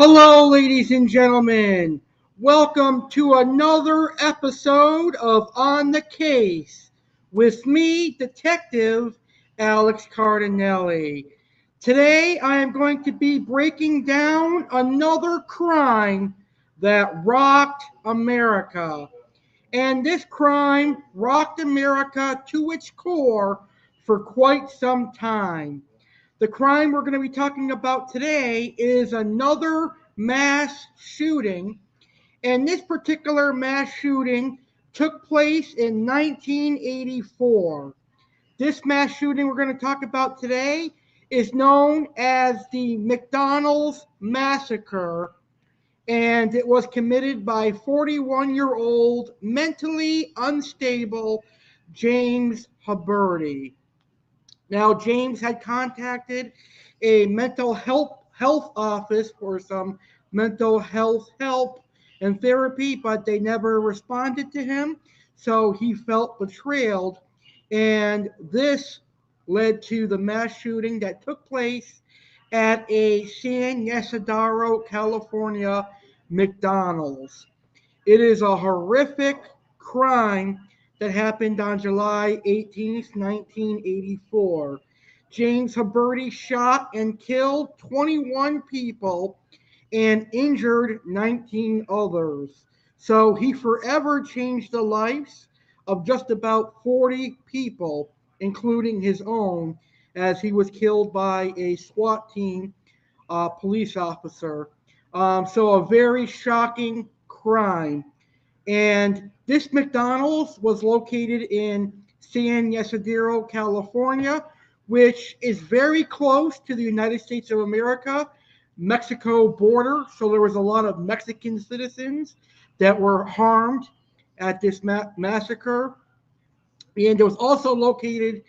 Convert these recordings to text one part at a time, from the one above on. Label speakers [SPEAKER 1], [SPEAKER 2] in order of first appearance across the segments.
[SPEAKER 1] Hello, ladies and gentlemen. Welcome to another episode of On the Case with me, Detective Alex Cardinale. Today, I am going to be breaking down another crime that rocked America. And this crime rocked America to its core for quite some time. The crime we're going to be talking about today is another mass shooting, and this particular mass shooting took place in 1984. This mass shooting we're going to talk about today is known as the McDonald's Massacre, and it was committed by 41-year-old mentally unstable James Huberty. Now, James had contacted a mental health office for some mental health help and therapy, but they never responded to him, so he felt betrayed, and this led to the mass shooting that took place at a San Ysidro, California McDonald's. It is a horrific crime that happened on July 18th, 1984. James Huberty shot and killed 21 people and injured 19 others. So he forever changed the lives of just about 40 people, including his own, as he was killed by a SWAT team police officer. So a very shocking crime. And this McDonald's was located in San Ysidro, California, which is very close to the United States of America, Mexico border. So there was a lot of Mexican citizens that were harmed at this massacre. And it was also located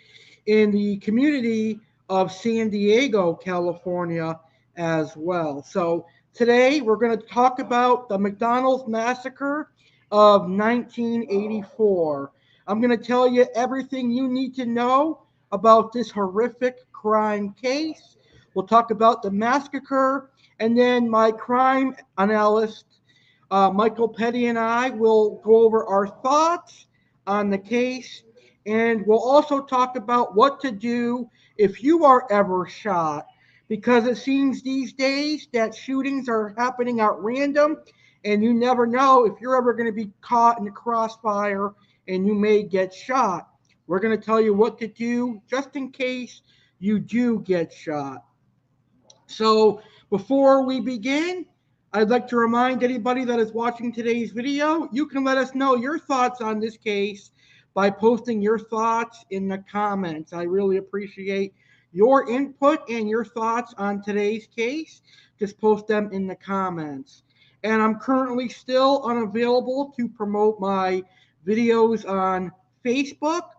[SPEAKER 1] in the community of San Diego, California as well. So today we're going to talk about the McDonald's Massacre of 1984. I'm going to tell you everything you need to know about this horrific crime case. We'll talk about the massacre, and then my crime analyst, Michael Petty, and I will go over our thoughts on the case, and we'll also talk about what to do if you are ever shot, because it seems these days that shootings are happening at random, and you never know if you're ever going to be caught in the crossfire and you may get shot. We're going to tell you what to do just in case you do get shot. So before we begin, I'd like to remind anybody that is watching today's video, you can let us know your thoughts on this case by posting your thoughts in the comments. I really appreciate your input and your thoughts on today's case. Just post them in the comments. And I'm currently still unavailable to promote my videos on Facebook.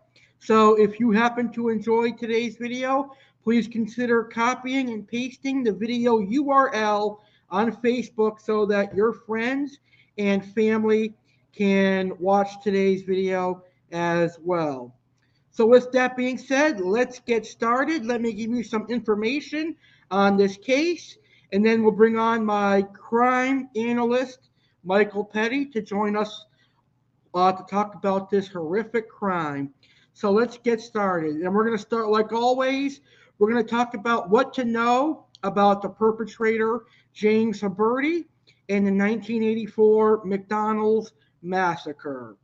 [SPEAKER 1] So if you happen to enjoy today's video, please consider copying and pasting the video URL on Facebook so that your friends and family can watch today's video as well. So with that being said, let's get started. Let me give you some information on this case, and then we'll bring on my crime analyst, Michael Petty, to join us to talk about this horrific crime. So let's get started. And we're going to start, like always, we're going to talk about what to know about the perpetrator, James Huberty, and the 1984 McDonald's Massacre.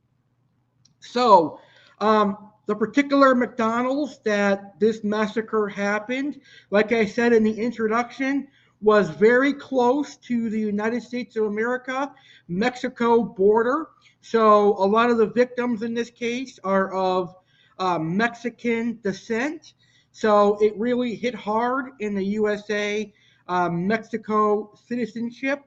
[SPEAKER 1] So, the particular McDonald's that this massacre happened, like I said in the introduction, was very close to the United States of America, Mexico border. So, a lot of the victims in this case are of Mexican descent. So, it really hit hard in the USA Mexico citizenship,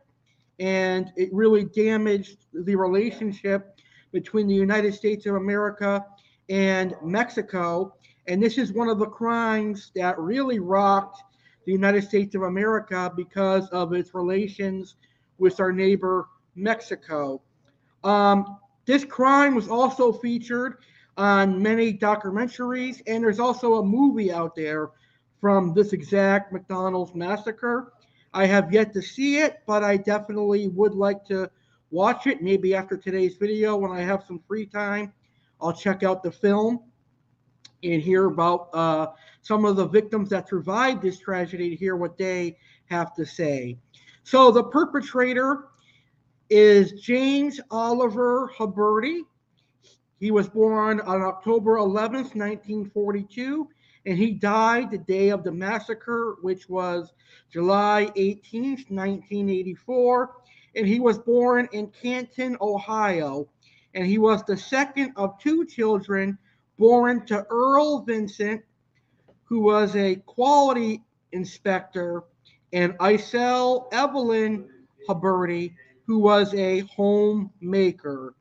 [SPEAKER 1] and it really damaged the relationship between the United States of America and Mexico. And this is one of the crimes that really rocked the United States of America because of its relations with our neighbor Mexico. This crime was also featured on many documentaries, and there's also a movie out there from this exact McDonald's massacre. I have yet to see it, but I definitely would like to watch it. Maybe after today's video, when I have some free time, I'll check out the film and hear about some of the victims that survived this tragedy to hear what they have to say. So the perpetrator is James Oliver Huberty. He was born on October 11th, 1942, and he died the day of the massacre, which was July 18th, 1984. And he was born in Canton, Ohio. And he was the second of two children born to Earl Vincent, who was a quality inspector, and Isel Evelyn Huberty, who was a homemaker.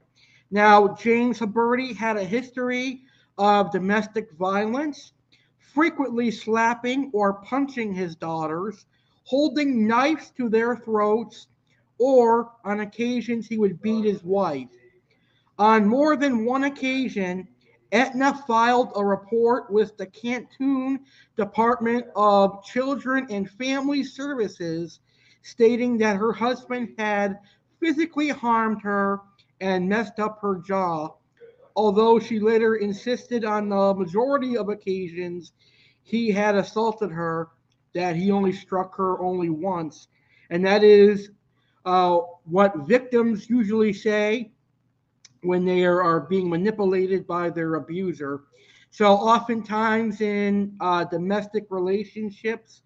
[SPEAKER 1] Now, James Huberty had a history of domestic violence, frequently slapping or punching his daughters, holding knives to their throats, or on occasions he would beat his wife. On more than one occasion, Etna filed a report with the Canton Department of Children and Family Services stating that her husband had physically harmed her and messed up her jaw, although she later insisted on the majority of occasions he had assaulted her, that he only struck her only once. And that is what victims usually say when they are being manipulated by their abuser. So oftentimes in domestic relationships,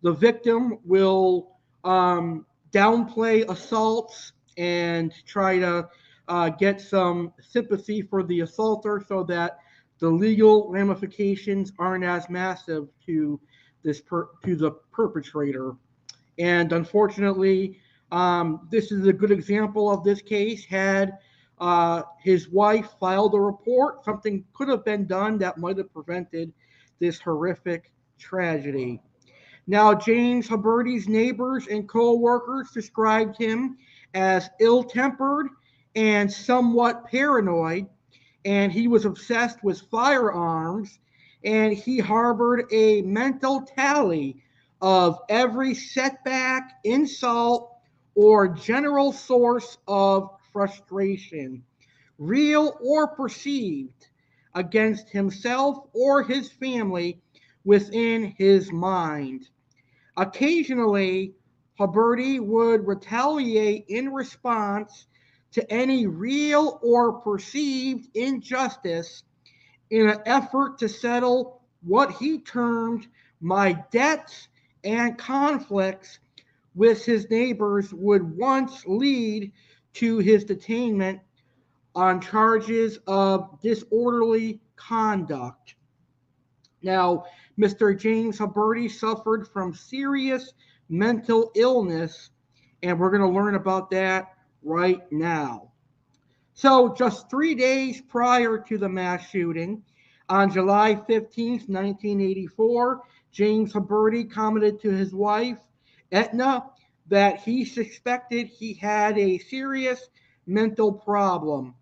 [SPEAKER 1] the victim will downplay assaults and try to get some sympathy for the assaulter so that the legal ramifications aren't as massive to the perpetrator. And unfortunately, this is a good example of this case. Had his wife filed a report, something could have been done that might have prevented this horrific tragedy. Now, James Huberty's neighbors and co-workers described him as ill-tempered and somewhat paranoid, and he was obsessed with firearms, and he harbored a mental tally of every setback, insult, or general source of frustration, real or perceived, against himself or his family within his mind. Occasionally, Huberty would retaliate in response to any real or perceived injustice in an effort to settle what he termed my debts and conflicts with his neighbors would once lead to his detainment on charges of disorderly conduct. Now, Mr. James Huberty suffered from serious mental illness, and we're going to learn about that right now. So, just 3 days prior to the mass shooting, On July 15th, 1984, James Huberty commented to his wife, Etna, that he suspected he had a serious mental problem.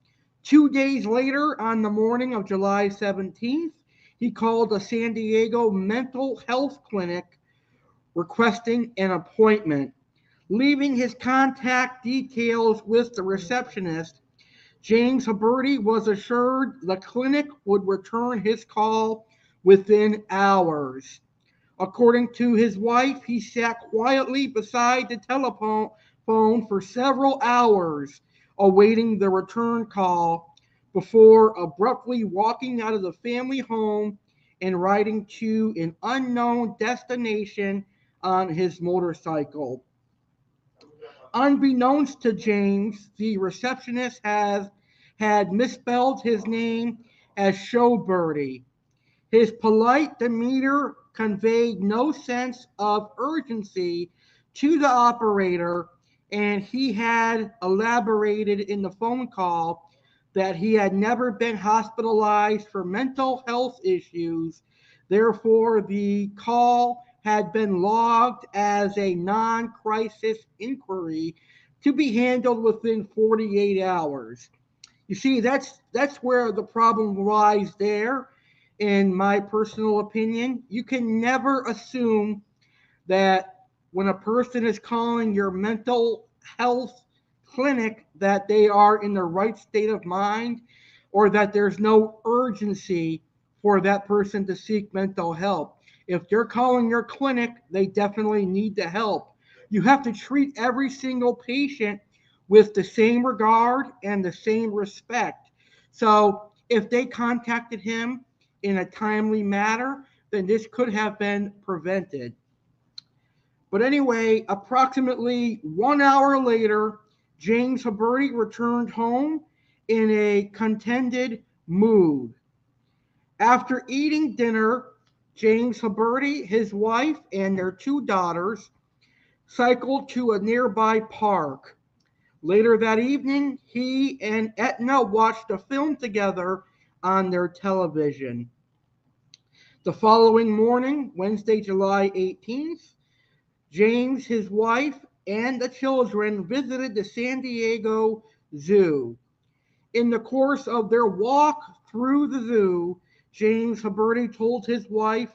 [SPEAKER 1] 2 days later, on the morning of July 17th, he called a San Diego mental health clinic requesting an appointment. Leaving his contact details with the receptionist, James Huberty was assured the clinic would return his call within hours. According to his wife, he sat quietly beside the telephone for several hours, awaiting the return call before abruptly walking out of the family home and riding to an unknown destination on his motorcycle. Unbeknownst to James, the receptionist had misspelled his name as Showbirdie. His polite demeanor conveyed no sense of urgency to the operator, and he had elaborated in the phone call that he had never been hospitalized for mental health issues. Therefore, the call had been logged as a non crisis inquiry to be handled within 48 hours. You see, that's where the problem lies there, in my personal opinion. You can never assume that when a person is calling your mental health clinic that they are in the right state of mind or that there's no urgency for that person to seek mental help. If they're calling your clinic, they definitely need the help. You have to treat every single patient with the same regard and the same respect. So if they contacted him in a timely manner, then this could have been prevented. But anyway, approximately 1 hour later, James Huberty returned home in a contented mood. After eating dinner, James Huberty, his wife, and their two daughters cycled to a nearby park. Later that evening, he and Etna watched a film together on their television. The following morning, Wednesday, July 18th, James, his wife, and the children visited the San Diego Zoo. In the course of their walk through the zoo, James Huberty told his wife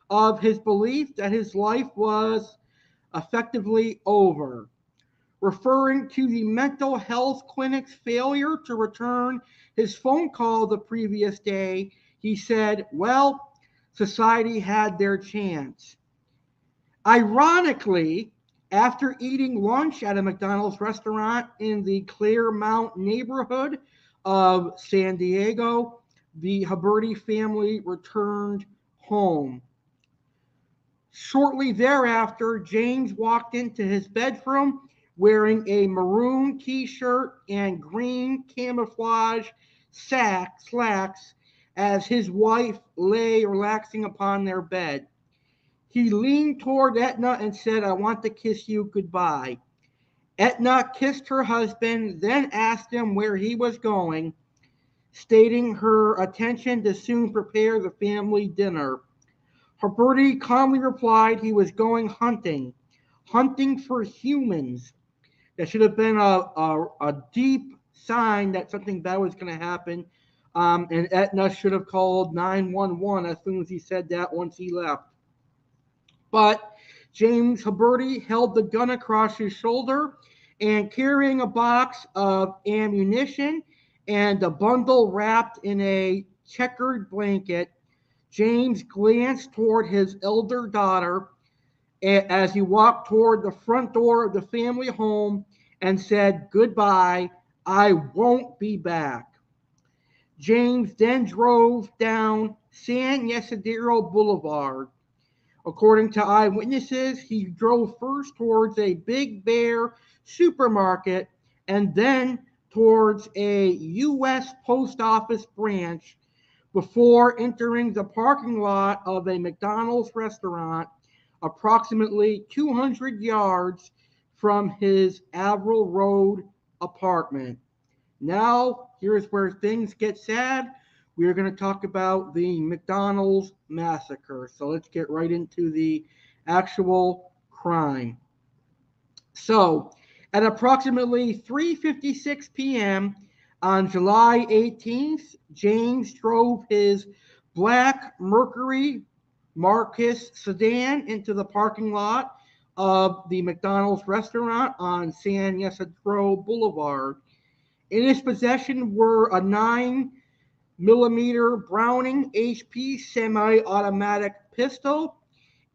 [SPEAKER 1] of his belief that his life was effectively over. Referring to the mental health clinic's failure to return his phone call the previous day, he said, well, society had their chance. Ironically, after eating lunch at a McDonald's restaurant in the Claremont neighborhood of San Diego, the Huberty family returned home. Shortly thereafter, James walked into his bedroom wearing a maroon t-shirt and green camouflage slacks as his wife lay relaxing upon their bed. He leaned toward Etna and said, I want to kiss you goodbye. Etna kissed her husband, then asked him where he was going, stating her intention to soon prepare the family dinner. Huberty calmly replied he was going hunting for humans. That should have been a deep sign that something bad was going to happen. And Etna should have called 911 as soon as he said that once he left. But James Huberty held the gun across his shoulder and carrying a box of ammunition and a bundle wrapped in a checkered blanket, James glanced toward his elder daughter as he walked toward the front door of the family home and said, goodbye, I won't be back. James then drove down San Ysidro Boulevard. According to eyewitnesses, he drove first towards a Big Bear supermarket and then towards a U.S. Post Office branch before entering the parking lot of a McDonald's restaurant approximately 200 yards from his Avril Road apartment. Now, here's where things get sad. We are going to talk about the McDonald's massacre. So let's get right into the actual crime. So, at approximately 3:56 p.m. on July 18th, James drove his black Mercury Marquis sedan into the parking lot of the McDonald's restaurant on San Ysidro Boulevard. In his possession were a 9mm Browning HP semi-automatic pistol,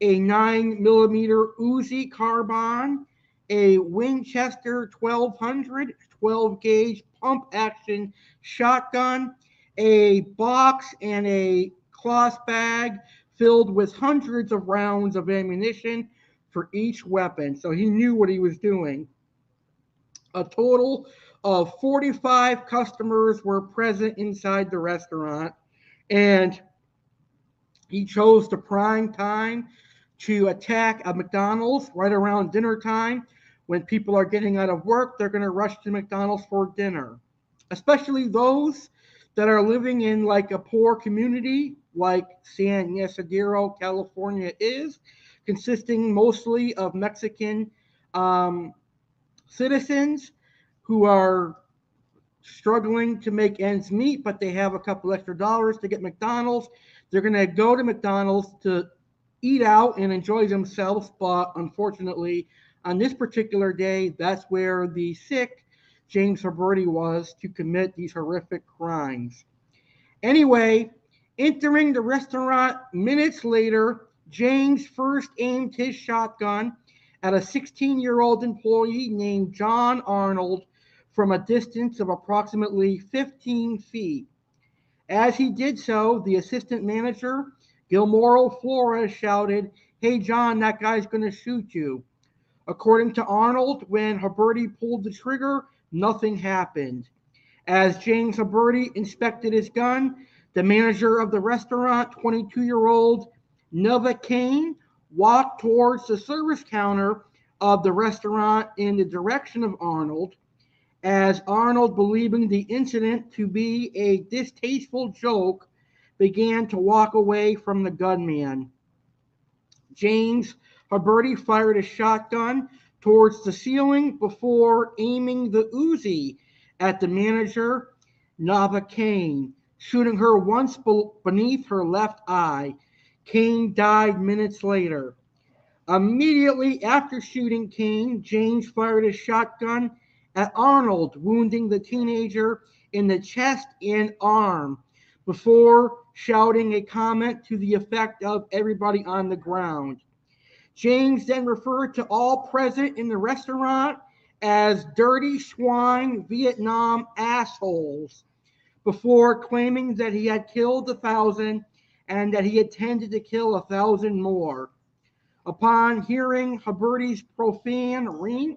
[SPEAKER 1] a 9mm Uzi carbine, a Winchester 1200 12-gauge pump-action shotgun, a box and a cloth bag filled with hundreds of rounds of ammunition for each weapon. So he knew what he was doing. A total of 45 customers were present inside the restaurant, and he chose the prime time to attack a McDonald's right around dinner time. When people are getting out of work, they're going to rush to McDonald's for dinner, especially those that are living in like a poor community like San Ysidro, California is, consisting mostly of Mexican um, citizens who are struggling to make ends meet, but they have a couple extra dollars to get McDonald's. They're going to go to McDonald's to eat out and enjoy themselves, but unfortunately, on this particular day, that's where the sick James Huberty was to commit these horrific crimes. Anyway, entering the restaurant minutes later, James first aimed his shotgun at a 16-year-old employee named John Arnold from a distance of approximately 15 feet. As he did so, the assistant manager, Gilmoro Flores, shouted, "Hey, John, that guy's going to shoot you." According to Arnold, when Huberty pulled the trigger, nothing happened. As James Huberty inspected his gun, the manager of the restaurant, 22-year-old Neva Kane, walked towards the service counter of the restaurant in the direction of Arnold. As Arnold, believing the incident to be a distasteful joke, began to walk away from the gunman. James Huberty fired a shotgun towards the ceiling before aiming the Uzi at the manager, Nava Kane, shooting her once beneath her left eye. Kane died minutes later. Immediately after shooting Kane, James fired a shotgun at Arnold, wounding the teenager in the chest and arm before shouting a comment to the effect of "everybody on the ground." James then referred to all present in the restaurant as "dirty swine Vietnam assholes" before claiming that he had killed 1,000 and that he intended to kill 1,000 more. Upon hearing Huberty's profane ring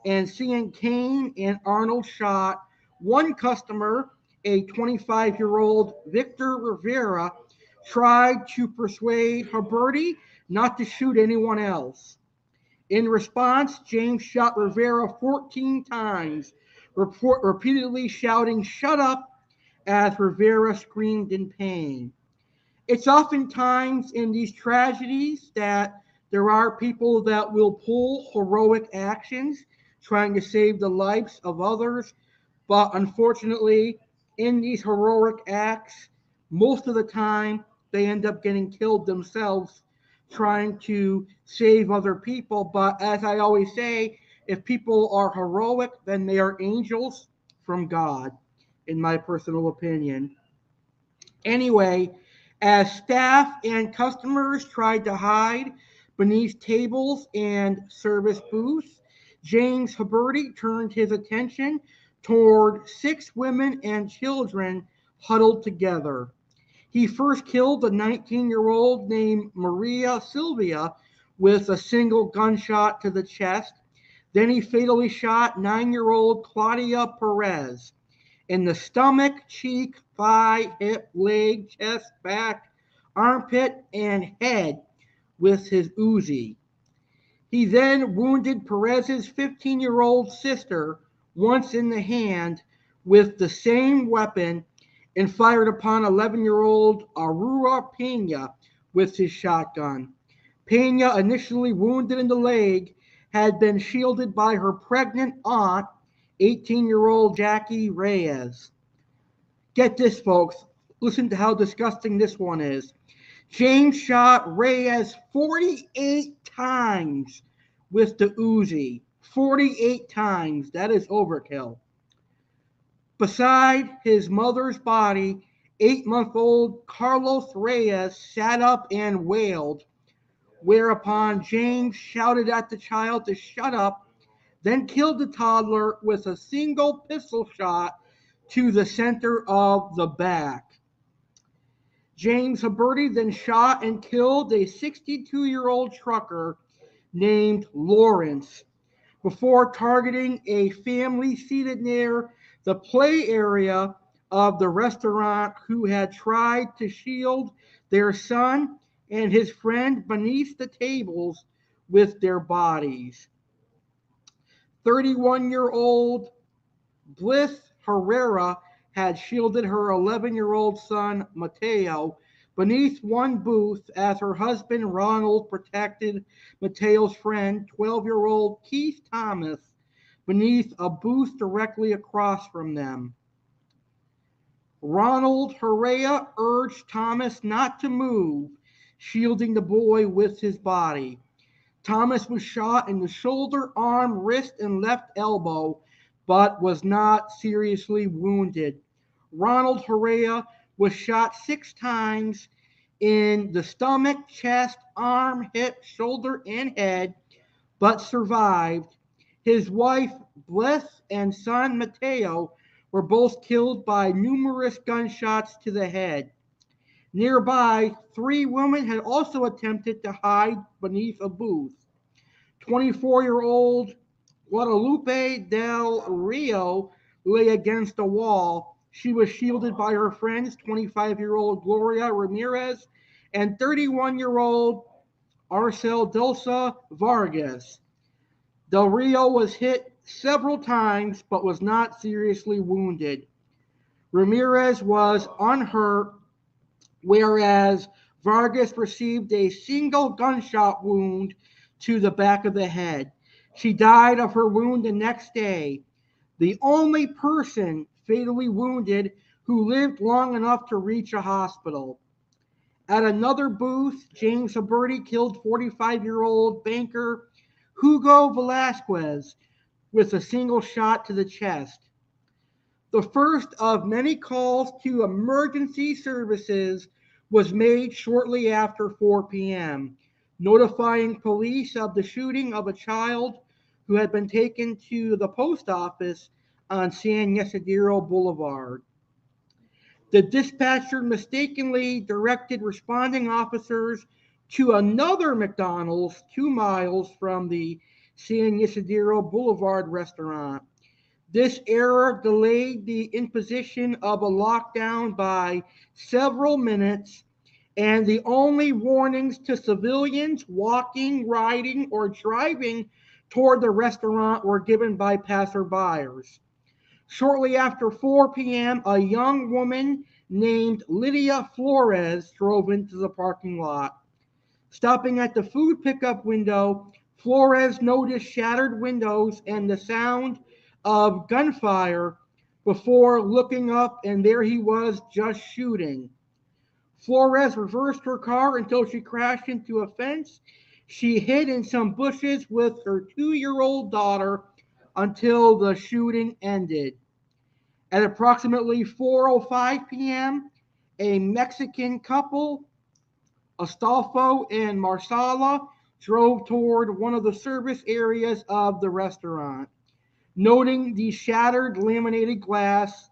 [SPEAKER 1] and seeing Kane and Arnold shot, one customer, a 25-year-old Victor Rivera, tried to persuade Huberty not to shoot anyone else. In response, James shot Rivera 14 times, repeatedly shouting "shut up" as Rivera screamed in pain. It's oftentimes in these tragedies that there are people that will pull heroic actions trying to save the lives of others, but unfortunately, in these heroic acts, most of the time they end up getting killed themselves trying to save other people. But as I always say, if people are heroic, then they are angels from God, in my personal opinion. Anyway, as staff and customers tried to hide beneath tables and service booths, James Huberty turned his attention toward 6 women and children huddled together. He first killed a 19-year-old named Maria Silvia with a single gunshot to the chest. Then he fatally shot 9-year-old Claudia Perez in the stomach, cheek, thigh, hip, leg, chest, back, armpit, and head with his Uzi. He then wounded Perez's 15-year-old sister once in the hand with the same weapon and fired upon 11-year-old Aurora Pena with his shotgun. Pena, initially wounded in the leg, had been shielded by her pregnant aunt, 18-year-old Jackie Reyes. Get this, folks. Listen to how disgusting this one is. James shot Reyes 48 times with the Uzi. 48 times. That is overkill. Beside his mother's body, 8-month-old Carlos Reyes sat up and wailed, whereupon James shouted at the child to shut up, then killed the toddler with a single pistol shot to the center of the back. James Huberty then shot and killed a 62-year-old trucker named Lawrence before targeting a family seated near the play area of the restaurant who had tried to shield their son and his friend beneath the tables with their bodies. 31-year-old Bliss Herrera had shielded her 11-year-old son, Mateo, beneath one booth as her husband, Ronald, protected Mateo's friend, 12-year-old Keith Thomas, beneath a booth directly across from them. Ronald Herrera urged Thomas not to move, shielding the boy with his body. Thomas was shot in the shoulder, arm, wrist, and left elbow, but was not seriously wounded. Ronald Herrera was shot 6 times in the stomach, chest, arm, hip, shoulder, and head, but survived. His wife, Bliss, and son, Mateo, were both killed by numerous gunshots to the head. Nearby, 3 women had also attempted to hide beneath a booth. 24-year-old Guadalupe del Rio lay against a wall. She was shielded by her friends, 25-year-old Gloria Ramirez and 31-year-old Arcel Delsa Vargas. Del Rio was hit several times but was not seriously wounded. Ramirez was unhurt, whereas Vargas received a single gunshot wound to the back of the head. She died of her wound the next day. The only person fatally wounded who lived long enough to reach a hospital. At another booth, James Huberty killed 45-year-old banker Hugo Velasquez with a single shot to the chest. The first of many calls to emergency services was made shortly after 4 p.m., notifying police of the shooting of a child who had been taken to the post office on San Ysidro Boulevard. The dispatcher mistakenly directed responding officers to another McDonald's 2 miles from the San Ysidro Boulevard restaurant. This error delayed the imposition of a lockdown by several minutes, and the only warnings to civilians walking, riding, or driving toward the restaurant were given by passerbyers. Shortly after 4 p.m., a young woman named Lydia Flores drove into the parking lot. Stopping at the food pickup window, Flores noticed shattered windows and the sound of gunfire before looking up, and there he was just shooting. Flores reversed her car until she crashed into a fence. She hid in some bushes with her 2-year-old daughter until the shooting ended. At approximately 4:05 p.m., a Mexican couple, Astolfo and Marsala, drove toward one of the service areas of the restaurant. Noting the shattered laminated glass,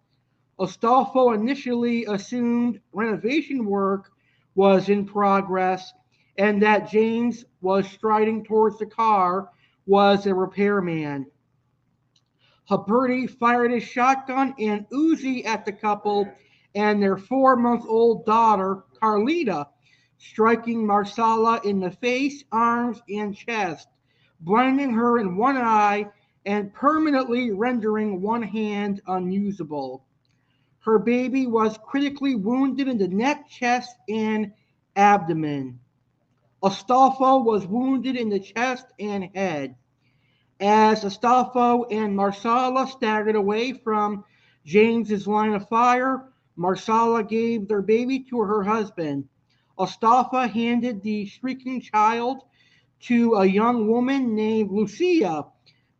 [SPEAKER 1] Astolfo initially assumed renovation work was in progress and that James was striding towards the car was a repairman. Huberty fired his shotgun and Uzi at the couple and their 4-month-old daughter, Carlita, striking Marsala in the face, arms, and chest, blinding her in one eye and permanently rendering one hand unusable. Her baby was critically wounded in the neck, chest, and abdomen. Astolfo was wounded in the chest and head. As Astolfo and Marsala staggered away from James's line of fire, Marsala gave their baby to her husband. Astolfo handed the shrieking child to a young woman named Lucia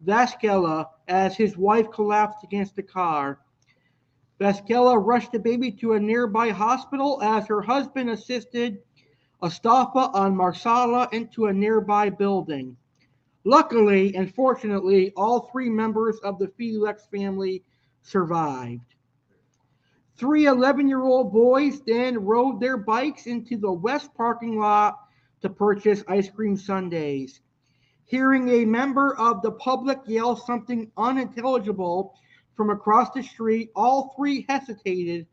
[SPEAKER 1] Vasquella as his wife collapsed against the car. Vasquella rushed the baby to a nearby hospital as her husband assisted Astolfo and Marsala into a nearby building. Luckily and fortunately, all three members of the Felix family survived. Three 11-year-old boys then rode their bikes into the west parking lot to purchase ice cream sundaes. Hearing a member of the public yell something unintelligible from across the street, all three hesitated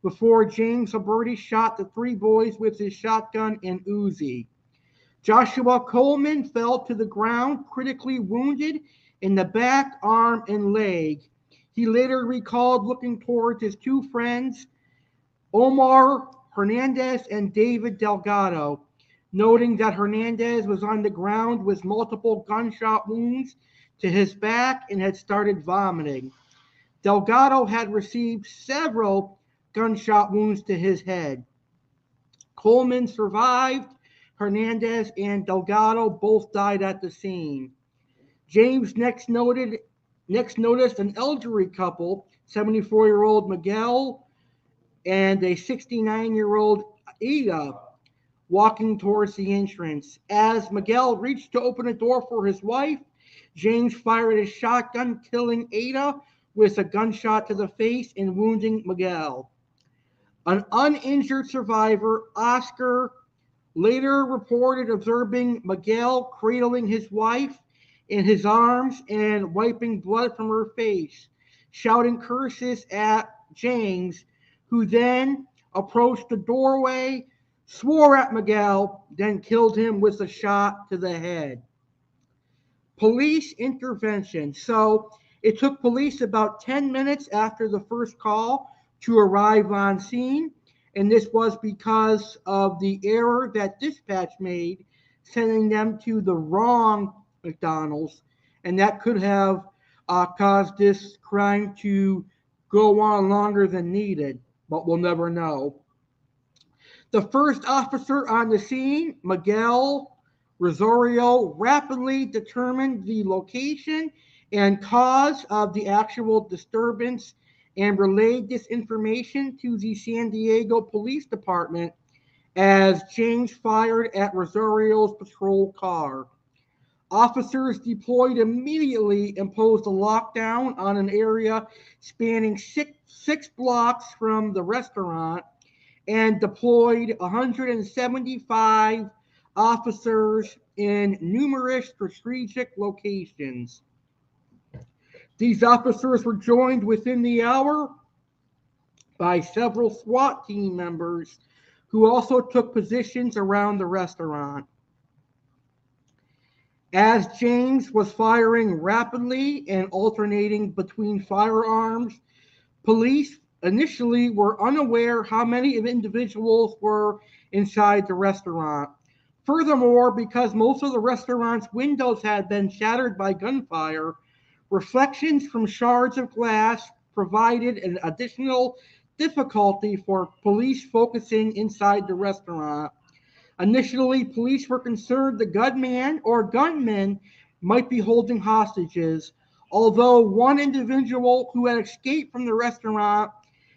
[SPEAKER 1] before James Huberty shot the three boys with his shotgun and Uzi. Joshua Coleman fell to the ground, critically wounded in the back, arm, and leg. He later recalled looking towards his two friends, Omar Hernandez and David Delgado, noting that Hernandez was on the ground with multiple gunshot wounds to his back and had started vomiting. Delgado had received several gunshot wounds to his head. Coleman survived. Hernandez and Delgado both died at the scene. James next noticed an elderly couple, 74-year-old Miguel and a 69-year-old Ada, walking towards the entrance. As Miguel reached to open a door for his wife, James fired his shotgun, killing Ada with a gunshot to the face and wounding Miguel. An uninjured survivor, Oscar, later reported observing Miguel cradling his wife in his arms and wiping blood from her face, shouting curses at James, who then approached the doorway, swore at Miguel, then killed him with a shot to the head. Police intervention. So it took police about 10 minutes after the first call to arrive on scene, and this was because of the error that dispatch made, sending them to the wrong McDonald's, and that could have caused this crime to go on longer than needed, but we'll never know. The first officer on the scene, Miguel Rosario, rapidly determined the location and cause of the actual disturbance and relayed this information to the San Diego Police Department as James fired at Rosario's patrol car. Officers deployed immediately imposed a lockdown on an area spanning six blocks from the restaurant and deployed 175 officers in numerous strategic locations. These officers were joined within the hour by several SWAT team members who also took positions around the restaurant. As James was firing rapidly and alternating between firearms, police initially were unaware how many individuals were inside the restaurant. Furthermore, because most of the restaurant's windows had been shattered by gunfire, reflections from shards of glass provided an additional difficulty for police focusing inside the restaurant. Initially, police were concerned the gunman or gunmen might be holding hostages, although one individual who had escaped from the restaurant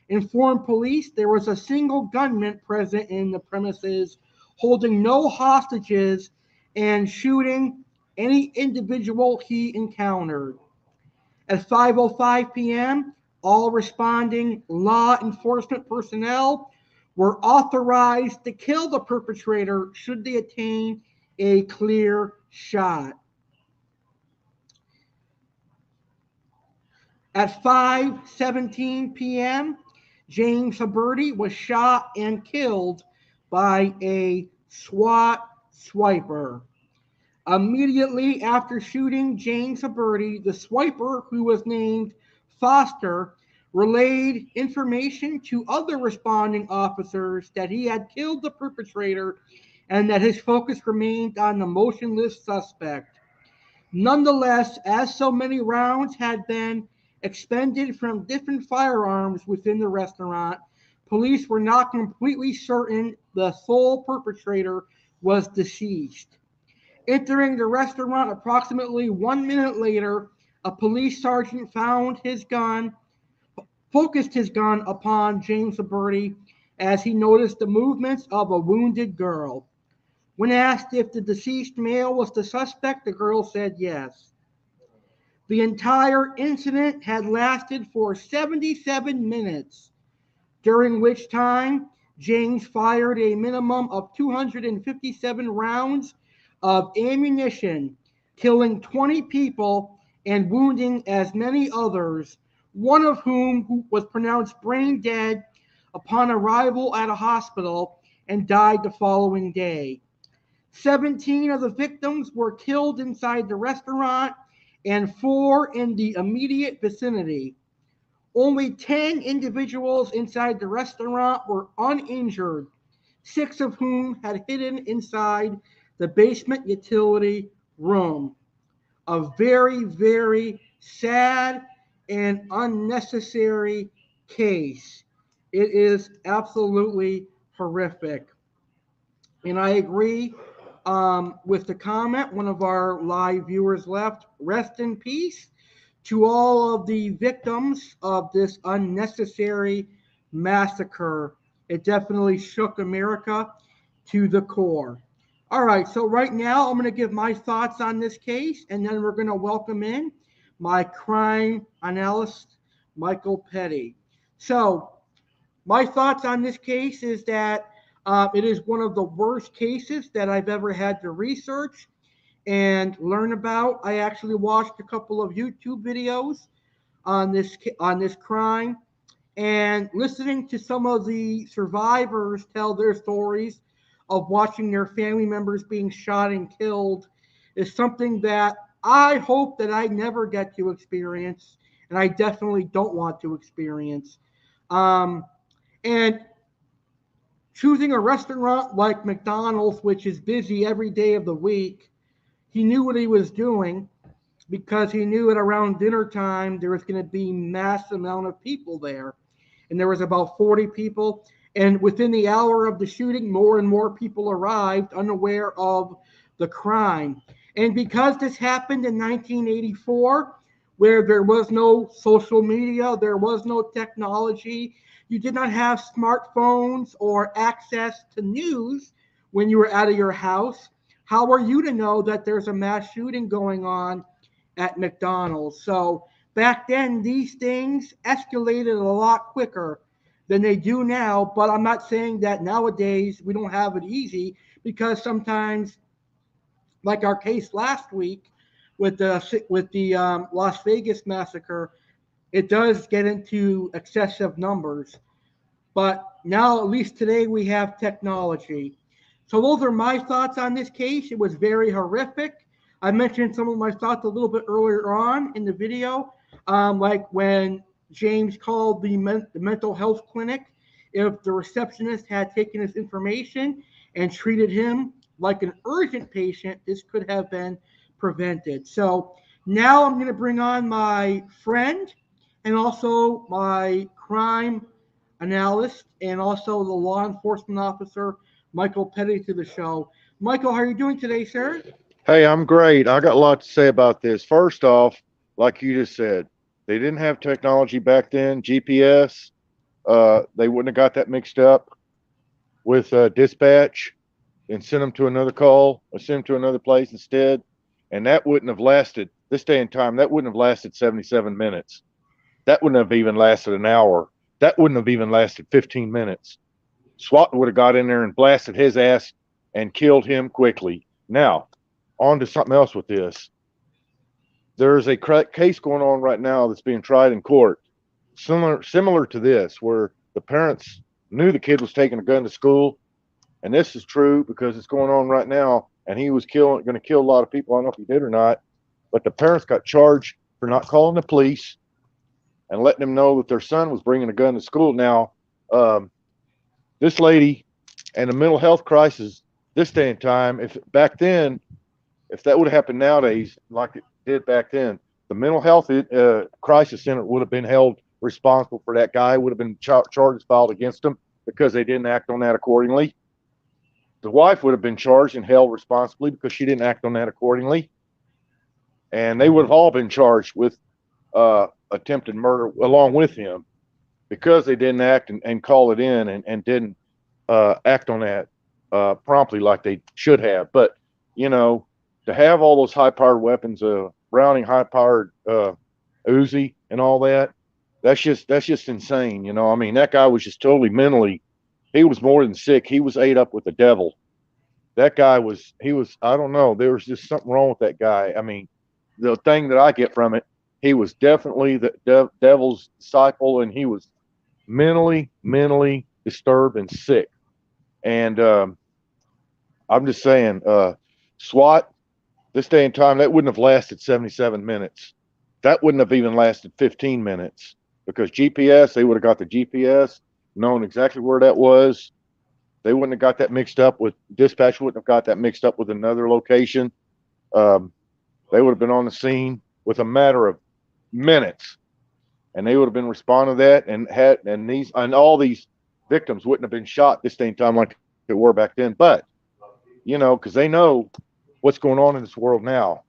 [SPEAKER 1] informed police there was a single gunman present in the premises, holding no hostages and shooting any individual he encountered. At 5:05 p.m., all responding law enforcement personnel were authorized to kill the perpetrator should they attain a clear shot. At 5:17 p.m., James Huberty was shot and killed by a SWAT swiper. Immediately after shooting James Huberty, the swiper, who was named Foster, relayed information to other responding officers that he had killed the perpetrator and that his focus remained on the motionless suspect. Nonetheless, as so many rounds had been expended from different firearms within the restaurant, police were not completely certain the sole perpetrator was deceased. Entering the restaurant approximately 1 minute later, a police sergeant focused his gun upon James Huberty as he noticed the movements of a wounded girl. When asked if the deceased male was the suspect, the girl said yes. The entire incident had lasted for 77 minutes, during which time James fired a minimum of 257 rounds of ammunition, killing 20 people and wounding as many others, one of whom was pronounced brain dead upon arrival at a hospital and died the following day. 17 of the victims were killed inside the restaurant and 4 in the immediate vicinity. Only 10 individuals inside the restaurant were uninjured, 6 of whom had hidden inside the basement utility room. A very, very sad and unnecessary case. It is absolutely horrific. And I agree with the comment one of our live viewers left. Rest in peace to all of the victims of this unnecessary massacre. It definitely shook America to the core. All right, so right now I'm going to give my thoughts on this case, and then we're going to welcome in my crime analyst, Michael Petty. So, my thoughts on this case is that it is one of the worst cases that I've ever had to research and learn about. I actually watched a couple of YouTube videos on this crime, and listening to some of the survivors tell their stories of watching their family members being shot and killed is something that I hope that I never get to experience, and I definitely don't want to experience. Um, and choosing a restaurant like McDonald's, which is busy every day of the week, he knew what he was doing because he knew at around dinner time there was going to be mass amount of people there. And there was about 40 people. And within the hour of the shooting, more and more people arrived unaware of the crime. And because this happened in 1984, where there was no social media, there was no technology, you did not have smartphones or access to news when you were out of your house. How are you to know that there's a mass shooting going on at McDonald's? So back then, these things escalated a lot quicker than they do now. But I'm not saying that nowadays we don't have it easy, because sometimes, like our case last week with the Las Vegas massacre, it does get into excessive numbers. But now, at least today, we have technology. So those are my thoughts on this case. It was very horrific. I mentioned some of my thoughts a little bit earlier on in the video, like when James called the mental health clinic. If the receptionist had taken his information and treated him like an urgent patient, this could have been prevented. So now I'm going to bring on my friend and also my crime analyst and also the law enforcement officer, Michael Petty, to the show. Michael, how are you doing today, sir?
[SPEAKER 2] Hey, I'm great. I got a lot to say about this. First off, like you just said, they didn't have technology back then, GPS. They wouldn't have got that mixed up with dispatch and sent them to another call or sent them to another place instead. And that wouldn't have lasted, this day and time, that wouldn't have lasted 77 minutes. That wouldn't have even lasted an hour. That wouldn't have even lasted 15 minutes. SWAT would have got in there and blasted his ass and killed him quickly. Now, on to something else with this. There's a case going on right now that's being tried in court, similar to this, where the parents knew the kid was taking a gun to school, and this is true because it's going on right now. And he was going to kill a lot of people. I don't know if he did or not, but the parents got charged for not calling the police and letting them know that their son was bringing a gun to school. Now, um, this lady and the mental health crisis this day and time, if back then, if that would have happened nowadays, like it did back then, the mental health crisis center would have been held responsible for that guy, would have been charges filed against him because they didn't act on that accordingly. The wife would have been charged and held responsibly because she didn't act on that accordingly. And they would have all been charged with attempted murder along with him because they didn't act and call it in and didn't act on that promptly like they should have. But, you know, to have all those high-powered weapons, Browning high-powered Uzi and all that, that's just insane. You know, I mean, that guy was just totally mentally, he was more than sick. He was ate up with the devil. That guy was, I don't know, there was just something wrong with that guy. I mean, the thing that I get from it, he was definitely the devil's disciple, and he was mentally disturbed and sick. And I'm just saying, SWAT, this day and time, that wouldn't have lasted 77 minutes. That wouldn't have even lasted 15 minutes because GPS, they would have got the GPS, known exactly where that was. They wouldn't have got that mixed up with dispatch, wouldn't have got that mixed up with another location. They would have been on the scene with a matter of minutes, and they would have been responding to that, and all these victims wouldn't have been shot this day and time like they were back then. But you know, because they know what's going on in this world now,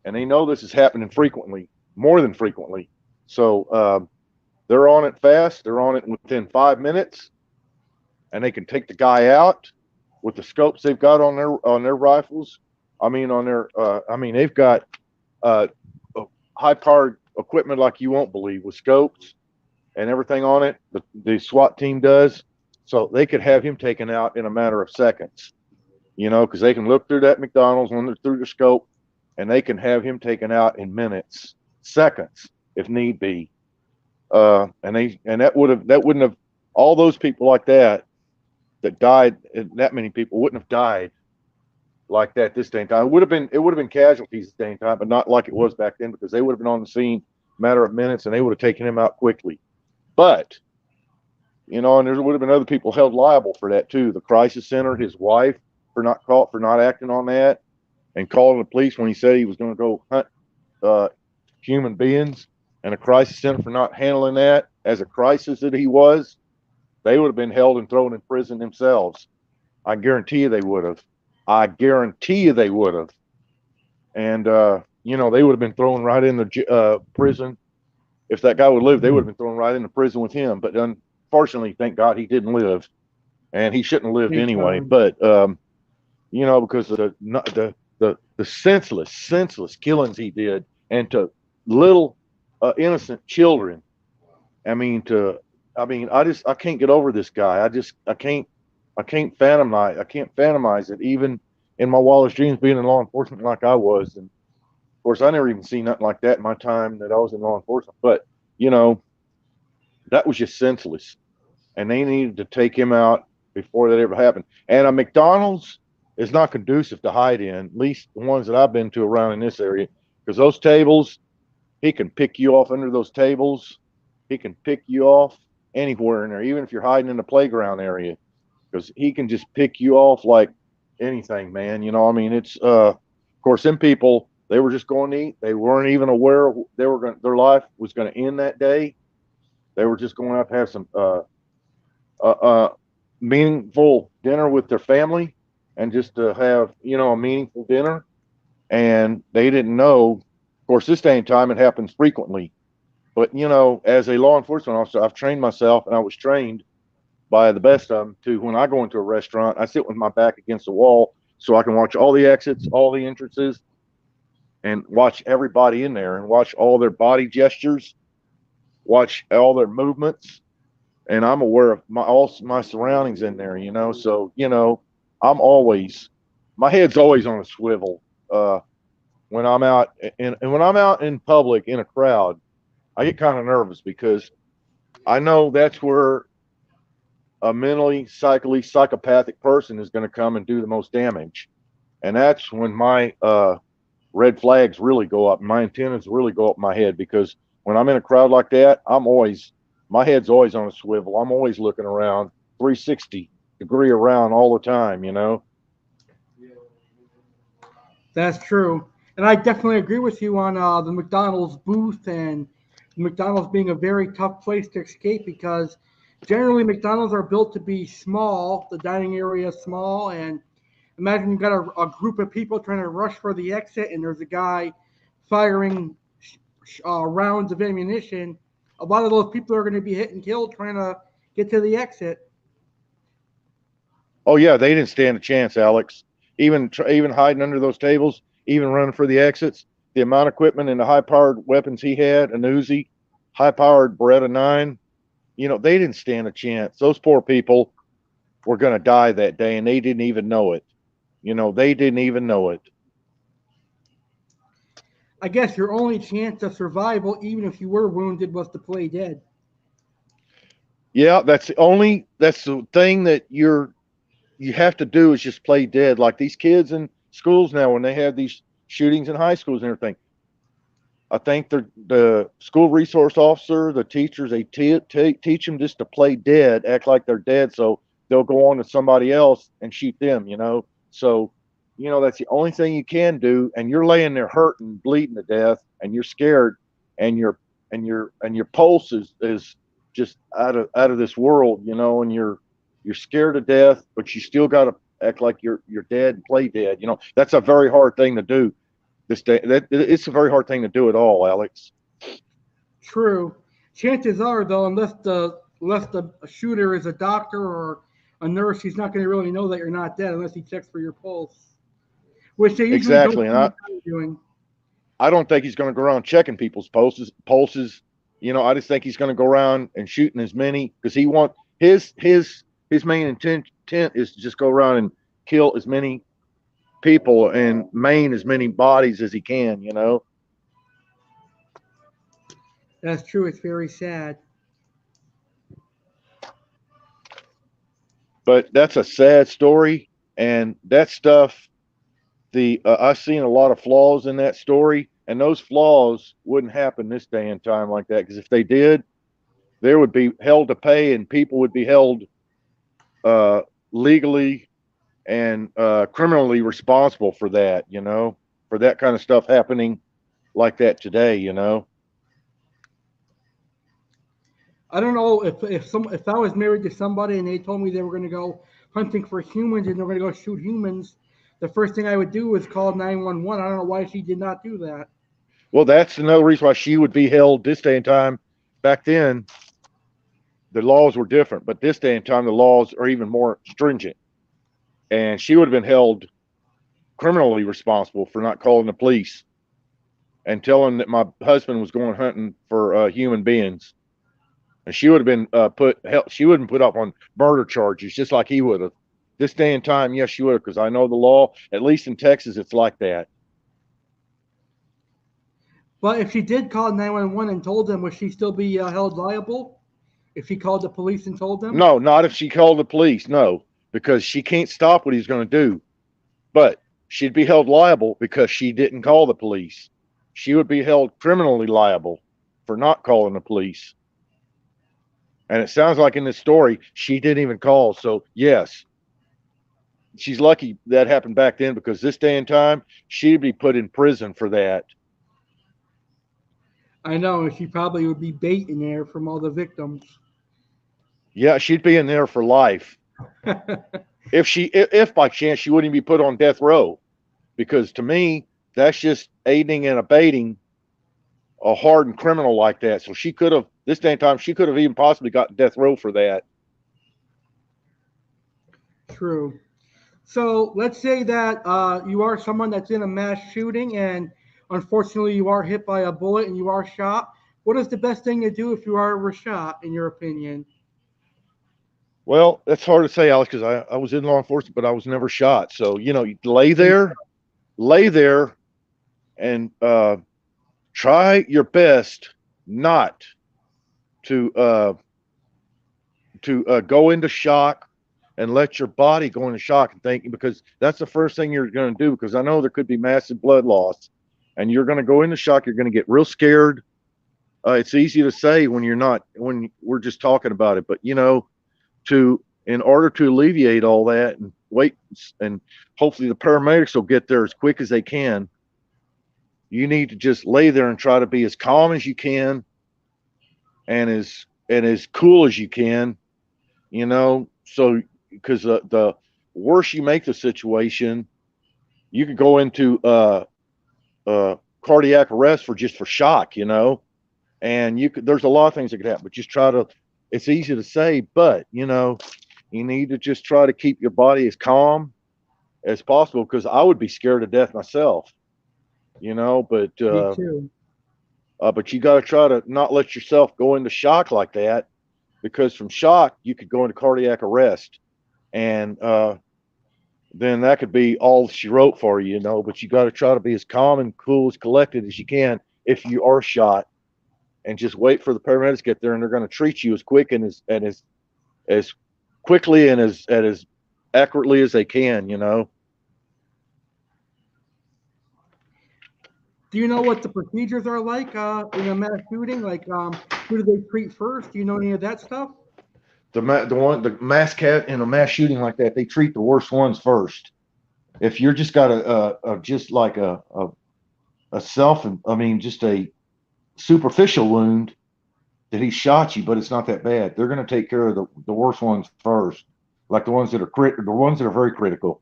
[SPEAKER 2] and they know this is happening frequently, more than frequently. So they're on it fast. They're on it within 5 minutes, and they can take the guy out with the scopes they've got on their rifles. I mean, they've got high-powered equipment like you won't believe with scopes and everything on it. The SWAT team does, so they could have him taken out in a matter of seconds. You know, because they can look through that McDonald's when they're through the scope, and they can have him taken out in minutes, seconds, if need be. And that wouldn't have all those people like that died. That many people wouldn't have died like that this day and time. It would have been casualties this day and time, but not like it was back then because they would have been on the scene a matter of minutes, and they would have taken him out quickly. But you know, and there would have been other people held liable for that too. The crisis center, his wife, for not acting on that and calling the police when he said he was going to go hunt human beings, and a crisis center for not handling that as a crisis that he was. They would have been held and thrown in prison themselves. I guarantee you they would have. I guarantee you they would have. And you know, they would have been thrown right in the prison. If that guy would live, they would have been thrown right into prison with him. But unfortunately, thank God he didn't live, and he shouldn't have lived anyway. But you know, because of the senseless killings he did, and to little innocent children. I can't get over this guy. I can't phantomize it, even in my wildest dreams, being in law enforcement like I was. And of course, I never even seen nothing like that in my time that I was in law enforcement. But you know, that was just senseless, and they needed to take him out before that ever happened. And a McDonald's is not conducive to hide in, at least the ones that I've been to around in this area, because those tables, he can pick you off under those tables. He can pick you off anywhere in there, even if you're hiding in the playground area, because he can just pick you off like anything, man. You know, I mean, it's of course, them people, they were just going to eat. They weren't even aware their life was going to end that day. They were just going out to have some meaningful dinner with their family, and just to have, you know, a meaningful dinner. And they didn't know. Of course, this day and time, it happens frequently. But, you know, as a law enforcement officer, I've trained myself, and I was trained by the best of them to, when I go into a restaurant, I sit with my back against the wall so I can watch all the exits, all the entrances, and watch everybody in there and watch all their body gestures, watch all their movements. And I'm aware of all my surroundings in there, you know. So, you know, my head's always on a swivel when I'm out. And when I'm out in public in a crowd, I get kind of nervous because I know that's where a mentally, psychopathic person is going to come and do the most damage. And that's when my red flags really go up. My antennas really go up my head, because When I'm in a crowd like that, my head's always on a swivel. I'm always looking around 360-degree around all the time, you know?
[SPEAKER 1] That's true. And I definitely agree with you on the McDonald's booth and McDonald's being a very tough place to escape because generally McDonald's are built to be small, the dining area is small, and imagine you've got a group of people trying to rush for the exit and there's a guy firing rounds of ammunition. A lot of those people are going to be hit and killed trying to get to the exit.
[SPEAKER 2] Oh yeah, they didn't stand a chance, Alex. Even hiding under those tables, even running for the exits, the amount of equipment and the high-powered weapons he had, an Uzi, high-powered Beretta 9, they didn't stand a chance. Those poor people were going to die that day, and they didn't even know it. They didn't even know it.
[SPEAKER 1] I guess your only chance of survival, even if you were wounded, was to play dead.
[SPEAKER 2] Yeah, that's the thing that you have to do is just play dead. Like these kids in schools now, when they have these shootings in high schools and everything, I think the school resource officer, the teachers, they teach them just to play dead, act like they're dead, so they'll go on to somebody else and shoot them. So that's the only thing you can do, and you're laying there hurting, bleeding to death, and you're scared, and your pulse is just out of this world, and you're scared to death, but you still got to act like you're dead and play dead. That's a very hard thing to do. It's a very hard thing to do at all, Alex.
[SPEAKER 1] True. Chances are, though, unless the shooter is a doctor or a nurse, he's not going to really know that you're not dead unless he checks for your pulse, which they usually
[SPEAKER 2] Exactly, and
[SPEAKER 1] don't do doing.
[SPEAKER 2] I don't think he's going to go around checking people's pulses. I just think he's going to go around and shooting as many because he wants his main intent is to just go around and kill as many people and maim as many bodies as he can.
[SPEAKER 1] That's true. It's very sad.
[SPEAKER 2] But that's a sad story, and that stuff. I've seen a lot of flaws in that story, and those flaws wouldn't happen this day and time like that. Because if they did, there would be hell to pay, and people would be held legally and criminally responsible for that. For that kind of stuff happening like that today.
[SPEAKER 1] I don't know if I was married to somebody and they told me they were going to go hunting for humans and they're going to go shoot humans, the first thing I would do is call 911. I don't know why she did not do that.
[SPEAKER 2] Well, that's another reason why she would be held this day and time. Back then, the laws were different, but this day and time, the laws are even more stringent. And she would have been held criminally responsible for not calling the police and telling that my husband was going hunting for human beings. And she would have been she wouldn't put up on murder charges just like he would have. This day and time, yes, she would have, because I know the law, at least in Texas, it's like that.
[SPEAKER 1] But if she did call 911 and told them, would she still be held liable? If she called the police and told them?
[SPEAKER 2] No, not if she called the police. No, because she can't stop what he's going to do. But she'd be held liable because she didn't call the police. She would be held criminally liable for not calling the police. And it sounds like in this story, she didn't even call. So, yes, she's lucky that happened back then, because this day and time, she'd be put in prison for that.
[SPEAKER 1] I know. She probably would be bait in there from all the victims.
[SPEAKER 2] Yeah, she'd be in there for life. If by chance she wouldn't be put on death row, because to me, that's just aiding and abetting a hardened criminal like that. So she could have, this day and time, she could have even possibly got death row for that.
[SPEAKER 1] True. So let's say that you are someone that's in a mass shooting and unfortunately you are hit by a bullet and you are shot. What is the best thing to do if you are ever shot, in your opinion?
[SPEAKER 2] Well, that's hard to say, Alex, because I was in law enforcement, but I was never shot. So, you lay there and try your best not to go into shock and let your body go into shock and thinking, because that's the first thing you're going to do, because I know there could be massive blood loss and you're going to go into shock. You're going to get real scared It's easy to say when you're not, when we're just talking about it, but to in order to alleviate all that and wait, and hopefully the paramedics will get there as quick as they can, you need to just lay there and try to be as calm as you can and as cool as you can, so because the worse you make the situation, you could go into cardiac arrest for shock, and there's a lot of things that could happen, but just try to, it's easy to say, but you need to just try to keep your body as calm as possible, because I would be scared to death myself, but
[SPEAKER 1] Me too.
[SPEAKER 2] but you got to try to not let yourself go into shock like that, because from shock you could go into cardiac arrest, and then that could be all she wrote for you, but you got to try to be as calm and cool, as collected as you can if you are shot, and just wait for the paramedics to get there, and they're going to treat you as quick and as quickly and as accurately as they can.
[SPEAKER 1] Do you know what the procedures are like in a mass shooting? Like, who do they treat first? Do you know any of that stuff?
[SPEAKER 2] The mass cat in a mass shooting like that, they treat the worst ones first. If you're just got just like a self, I mean, just a superficial wound that he shot you, but it's not that bad, they're going to take care of the worst ones first, like the ones that are very critical.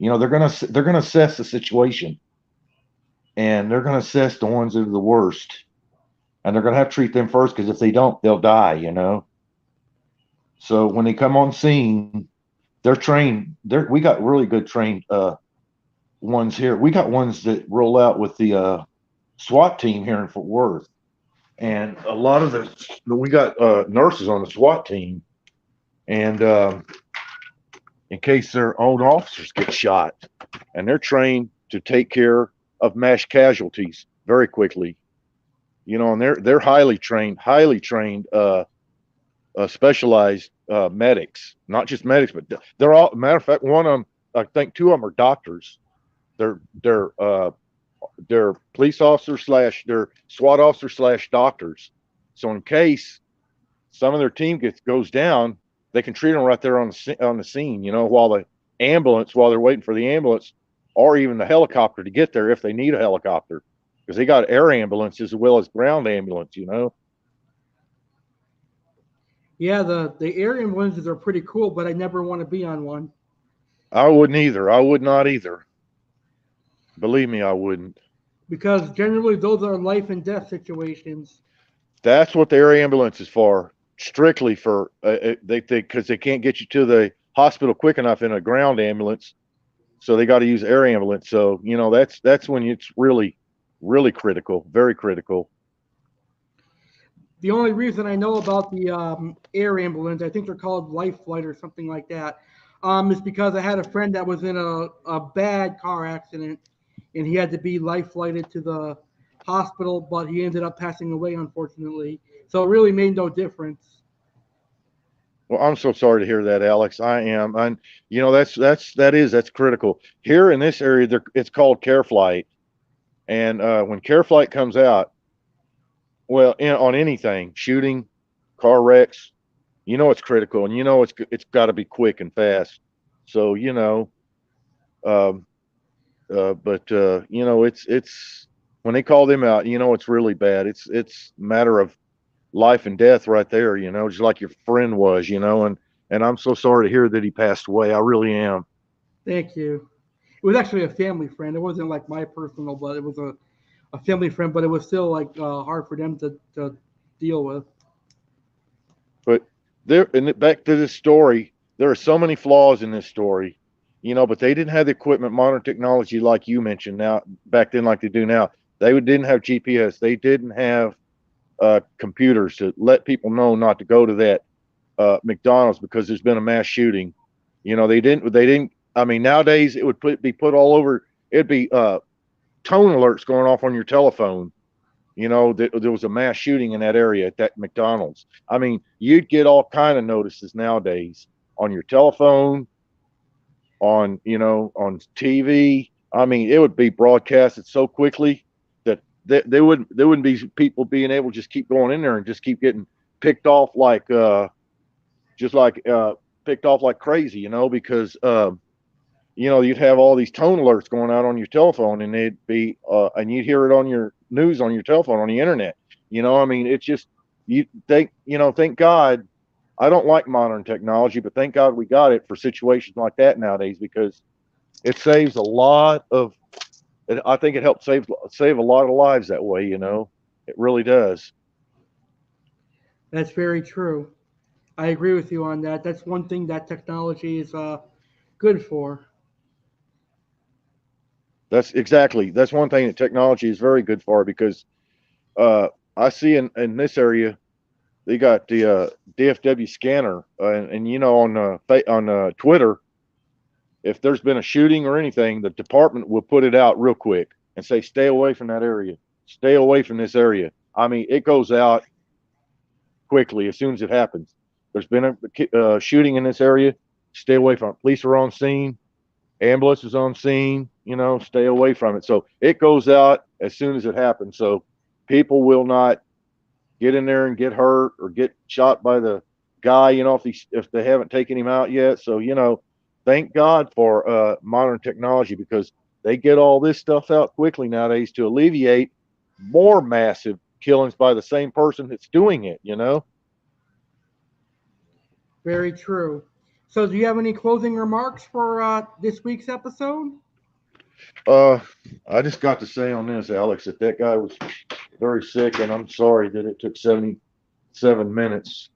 [SPEAKER 2] They're gonna assess the situation, and they're gonna assess the ones that are the worst, and they're gonna have to treat them first, because if they don't, they'll die. So when they come on scene, they're trained. We got really good trained ones here. We got ones that roll out with the SWAT team here in Fort Worth, and a lot of we got nurses on the SWAT team, and in case their own officers get shot, and they're trained to take care of mass casualties very quickly. And they're highly trained, specialized medics, not just medics, but they're all. Matter of fact, one of them, I think, two of them are doctors. They're police officers slash they're SWAT officers slash doctors. So in case some of their team goes down, they can treat them right there on the scene. While they're waiting for the ambulance, or even the helicopter to get there if they need a helicopter, because they got air ambulances as well as ground ambulance.
[SPEAKER 1] Yeah, the air ambulances are pretty cool, but I never want to be on one.
[SPEAKER 2] I wouldn't either. I would not either. Believe me, I wouldn't.
[SPEAKER 1] Because generally those are life and death situations.
[SPEAKER 2] That's what the air ambulance is for. Strictly for because they can't get you to the hospital quick enough in a ground ambulance, so they got to use air ambulance. So that's when it's really, really critical, very critical.
[SPEAKER 1] The only reason I know about the air ambulance, I think they're called Life Flight or something like that, is because I had a friend that was in a bad car accident, and he had to be life flighted to the hospital, but he ended up passing away, unfortunately. So it really made no difference.
[SPEAKER 2] Well, I'm so sorry to hear that, Alex. I am, and that's critical here in this area. It's called Care Flight, and when Care Flight comes out, well, on anything, shooting, car wrecks, it's critical, and it's got to be quick and fast. So um, but it's when they call them out, it's really bad. It's a matter of life and death right there. Just like your friend was. And I'm so sorry to hear that he passed away. I really am.
[SPEAKER 1] Thank you. It was actually a family friend. It wasn't like my personal, but it was a family friend, but it was still like hard for them to deal with.
[SPEAKER 2] But back to this story, there are so many flaws in this story, but they didn't have the equipment, modern technology like you mentioned now back then, like they do now. They didn't have GPS. They didn't have computers to let people know not to go to that McDonald's because there's been a mass shooting. They didn't. I mean, nowadays it would be put all over. It'd be tone alerts going off on your telephone. That there was a mass shooting in that area at that McDonald's. I mean, you'd get all kind of notices nowadays on your telephone, on TV. I mean, it would be broadcasted so quickly that there wouldn't be people being able to just keep going in there and just keep getting picked off like just like picked off like crazy, because you'd have all these tone alerts going out on your telephone, and they'd be and you'd hear it on your news on your telephone on the internet. I mean, it's just thank God. I don't like modern technology, but thank God we got it for situations like that nowadays, because it saves a lot of. I think it helps save a lot of lives that way. It really does.
[SPEAKER 1] That's very true. I agree with you on that. That's one thing that technology is good for.
[SPEAKER 2] That's one thing that technology is very good for, because uh, I see in this area they got the DFW scanner, and on Twitter, if there's been a shooting or anything, the department will put it out real quick and say, stay away from that area, stay away from this area. I mean, it goes out quickly as soon as it happens. There's been a shooting in this area, stay away from it. Police are on scene, ambulance is on scene, stay away from it. So it goes out as soon as it happens. So people will not get in there and get hurt or get shot by the guy, if they haven't taken him out yet. So, thank God for modern technology, because they get all this stuff out quickly nowadays to alleviate more massive killings by the same person that's doing it.
[SPEAKER 1] Very true. So, do you have any closing remarks for this week's episode?
[SPEAKER 2] Uh, I just got to say on this, Alex, that guy was very sick, and I'm sorry that it took 77 minutes.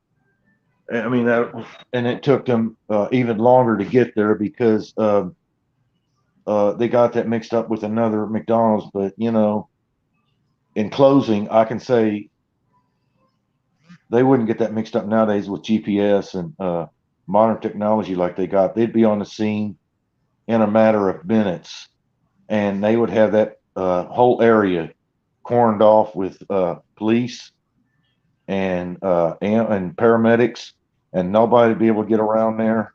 [SPEAKER 2] I mean and it took them even longer to get there, because they got that mixed up with another McDonald's. But in closing, I can say they wouldn't get that mixed up nowadays with GPS and modern technology like they got. They'd be on the scene in a matter of minutes, and they would have that whole area corned off with police and paramedics, and nobody would be able to get around there.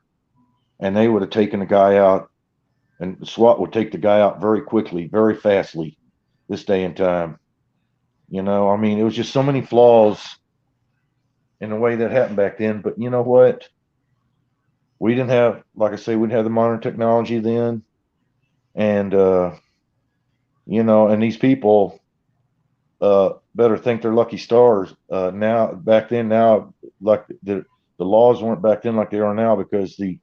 [SPEAKER 2] And they would have taken the guy out, and SWAT would take the guy out very quickly, very fastly, this day and time. I mean, it was just so many flaws in the way that happened back then. But you know what? We didn't have, like I say, we didn't have the modern technology then, and and these people better thank their lucky stars now. Back then, now, like the laws weren't back then like they are now, because the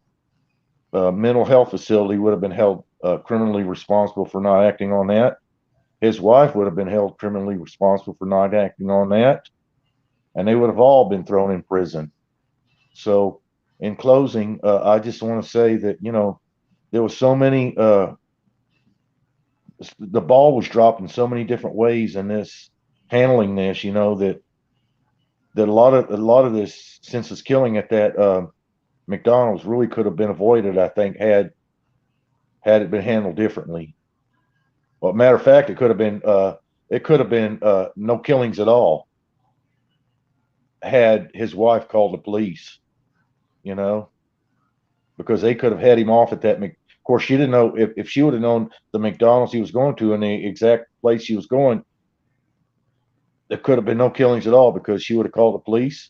[SPEAKER 2] mental health facility would have been held criminally responsible for not acting on that. His wife would have been held criminally responsible for not acting on that, and they would have all been thrown in prison. So, in closing, I just want to say that there was so many. The ball was dropped in so many different ways in this handling this. That a lot of this senseless killing at that McDonald's really could have been avoided, I think, had it been handled differently. Well, matter of fact, it could have been no killings at all had his wife called the police. You know, because they could have had him off at that. Of course, she didn't know if she would have known the McDonald's he was going to and the exact place she was going. There could have been no killings at all, because she would have called the police,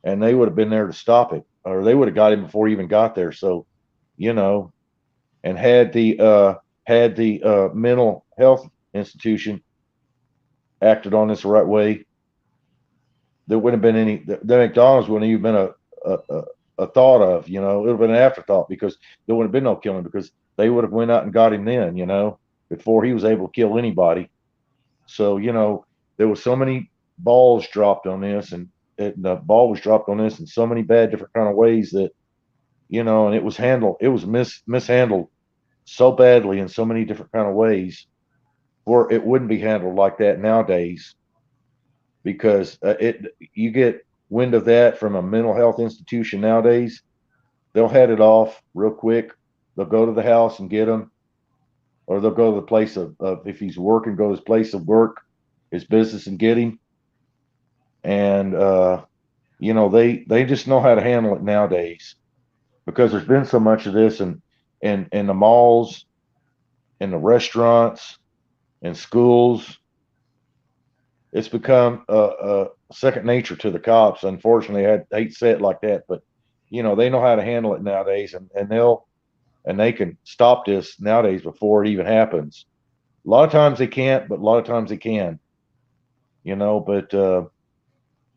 [SPEAKER 2] and they would have been there to stop it, or they would have got him before he even got there. So, you know, and had the mental health institution acted on this the right way, there wouldn't have been any. The McDonald's wouldn't have even been a thought of. It would have been an afterthought, because there wouldn't have been no killing, because they would have went out and got him then. Before he was able to kill anybody. So there was so many balls dropped on this, and the ball was dropped on this in so many bad different kind of ways that and it was handled. It was mishandled so badly in so many different kind of ways, or it wouldn't be handled like that nowadays, because you get wind of that from a mental health institution nowadays, they'll head it off real quick. They'll go to the house and get him, or they'll go to the place of if he's working, go to his place of work, his business, and get him. And they just know how to handle it nowadays, because there's been so much of this in the malls, in the restaurants, in schools, it's become second nature to the cops. Unfortunately, I hate to say it like that, but they know how to handle it nowadays, and they can stop this nowadays before it even happens. A lot of times they can't, but a lot of times they can. But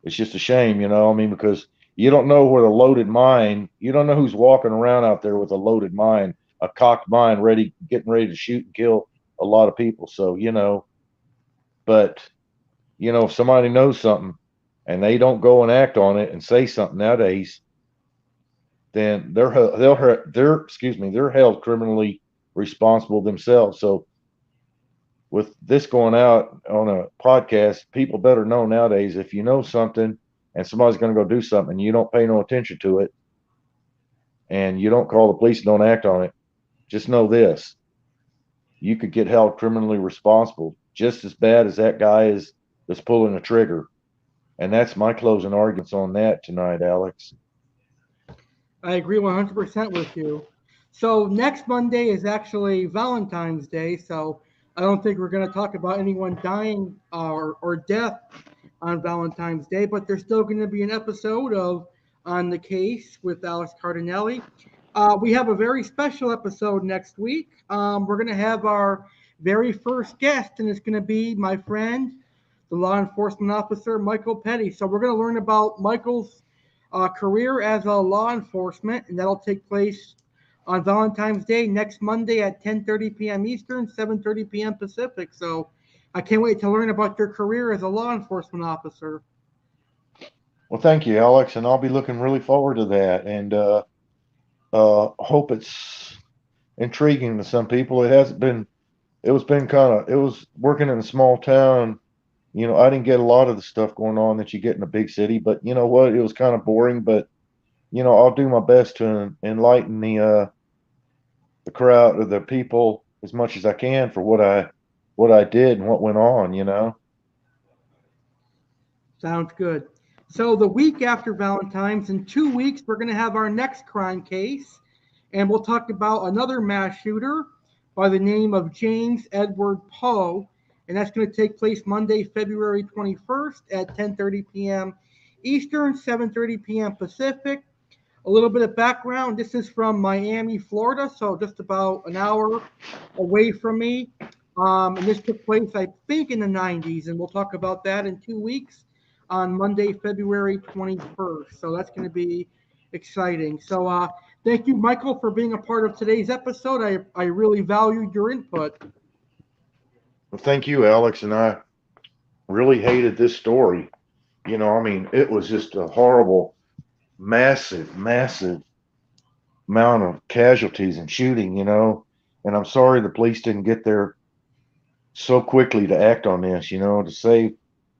[SPEAKER 2] it's just a shame, I mean, because you don't know where a loaded mine, you don't know who's walking around out there with a loaded mine, a cocked mine, getting ready to shoot and kill a lot of people. So, but if somebody knows something and they don't go and act on it and say something nowadays, then they're held criminally responsible themselves. So with this going out on a podcast, people better know nowadays, if you know something and somebody's going to go do something and you don't pay no attention to it and you don't call the police and don't act on it, just know this: you could get held criminally responsible just as bad as that guy is that's pulling the trigger. And that's my closing arguments on that tonight, Alex.
[SPEAKER 1] I agree 100% with you. So next Monday is actually Valentine's Day, so I don't think we're going to talk about anyone dying or death on Valentine's Day, but there's still going to be an episode of On the Case with Alex Cardinale. We have a very special episode next week. We're going to have our very first guest, and it's going to be my friend, the law enforcement officer, Michael Petty. So we're going to learn about Michael's career as a law enforcement, and that'll take place on Valentine's Day next Monday at 10:30 p.m. Eastern, 7:30 p.m. Pacific. So I can't wait to learn about your career as a law enforcement officer.
[SPEAKER 2] Well, thank you, Alex, and I'll be looking really forward to that, and hope it's intriguing to some people. It hasn't been. It was working in a small town. I didn't get a lot of the stuff going on that you get in a big city, but you know what? It was kind of boring, but I'll do my best to enlighten the crowd or the people as much as I can for what I did and what went on.
[SPEAKER 1] Sounds good. So the week after Valentine's, in 2 weeks, we're going to have our next crime case, and we'll talk about another mass shooter by the name of James Edward Poe, and that's going to take place Monday, February 21st at 10:30 p.m. Eastern, 7:30 p.m. Pacific. A little bit of background: this is from Miami, Florida, so just about an hour away from me. And this took place, I think, in the 90s, and we'll talk about that in 2 weeks on Monday, February 21st. So that's going to be exciting. So thank you, Michael, for being a part of today's episode. I really valued your input.
[SPEAKER 2] Well, thank you, Alex, and I really hated this story. I mean, it was just a horrible, massive, massive amount of casualties and shooting. And I'm sorry the police didn't get there so quickly to act on this. To save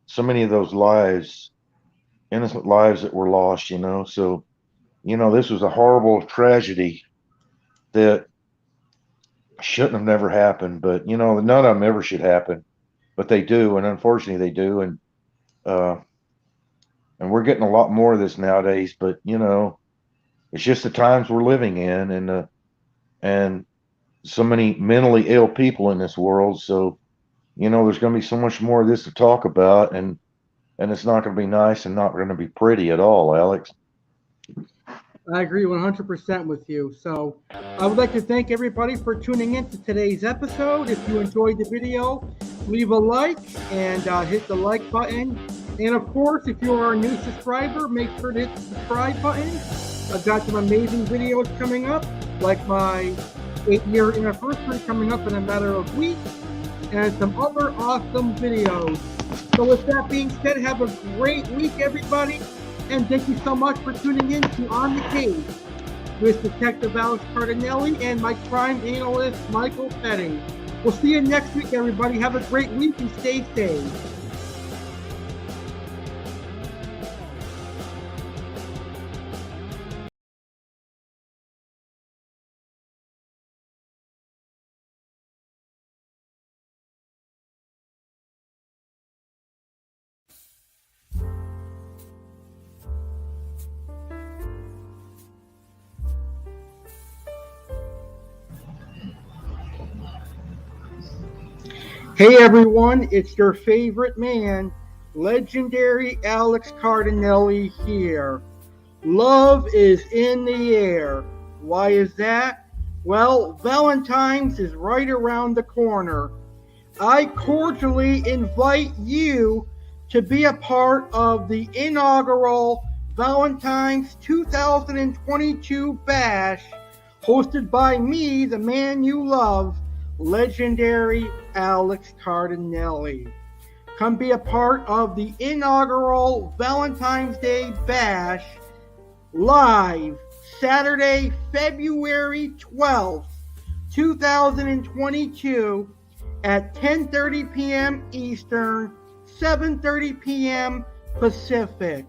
[SPEAKER 2] so many of those lives, innocent lives that were lost. So this was a horrible tragedy that shouldn't have never happened, but none of them ever should happen, but they do, and unfortunately they do. And we're getting a lot more of this nowadays, but it's just the times we're living in, and so many mentally ill people in this world. So there's going to be so much more of this to talk about, and it's not going to be nice and not going to be pretty at all, Alex.
[SPEAKER 1] I agree 100% with you. So I would like to thank everybody for tuning in to today's episode. If you enjoyed the video, leave a like and hit the like button. And of course, if you are a new subscriber, make sure to hit the subscribe button. I've got some amazing videos coming up, like my 8-year anniversary coming up in a matter of weeks, and some other awesome videos. So with that being said, have a great week, everybody. And thank you so much for tuning in to On the Case with Detective Alex Cardinale and my crime analyst, Michael Petty. We'll see you next week, everybody. Have a great week and stay safe. Hey everyone, it's your favorite man, Legendary Alex Cardinale here. Love is in the air. Why is that? Well, Valentine's is right around the corner. I cordially invite you to be a part of the inaugural Valentine's 2022 Bash, hosted by me, the man you love, legendary Alex Cardinale. Come be a part of the inaugural Valentine's Day Bash live Saturday, February 12th, 2022 at 10:30 p.m. Eastern, 7:30 p.m. Pacific.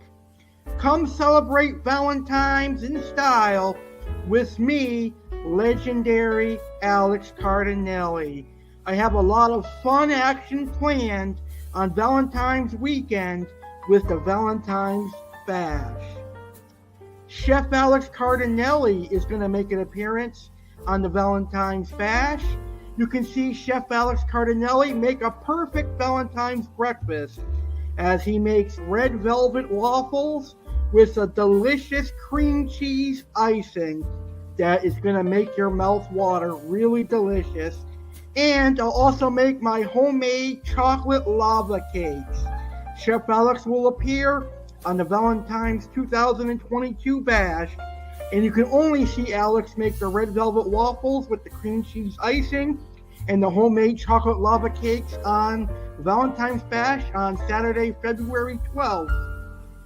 [SPEAKER 1] Come celebrate Valentine's in style with me, legendary Alex Cardinale. I have a lot of fun action planned on Valentine's weekend with the Valentine's Bash. Chef Alex Cardinale is going to make an appearance on the Valentine's Bash. You can see Chef Alex Cardinale make a perfect Valentine's breakfast as he makes red velvet waffles with a delicious cream cheese icing that is going to make your mouth water, really delicious. And I'll also make my homemade chocolate lava cakes. Chef Alex will appear on the Valentine's 2022 Bash, and you can only see Alex make the red velvet waffles with the cream cheese icing and the homemade chocolate lava cakes on Valentine's Bash on Saturday, February 12th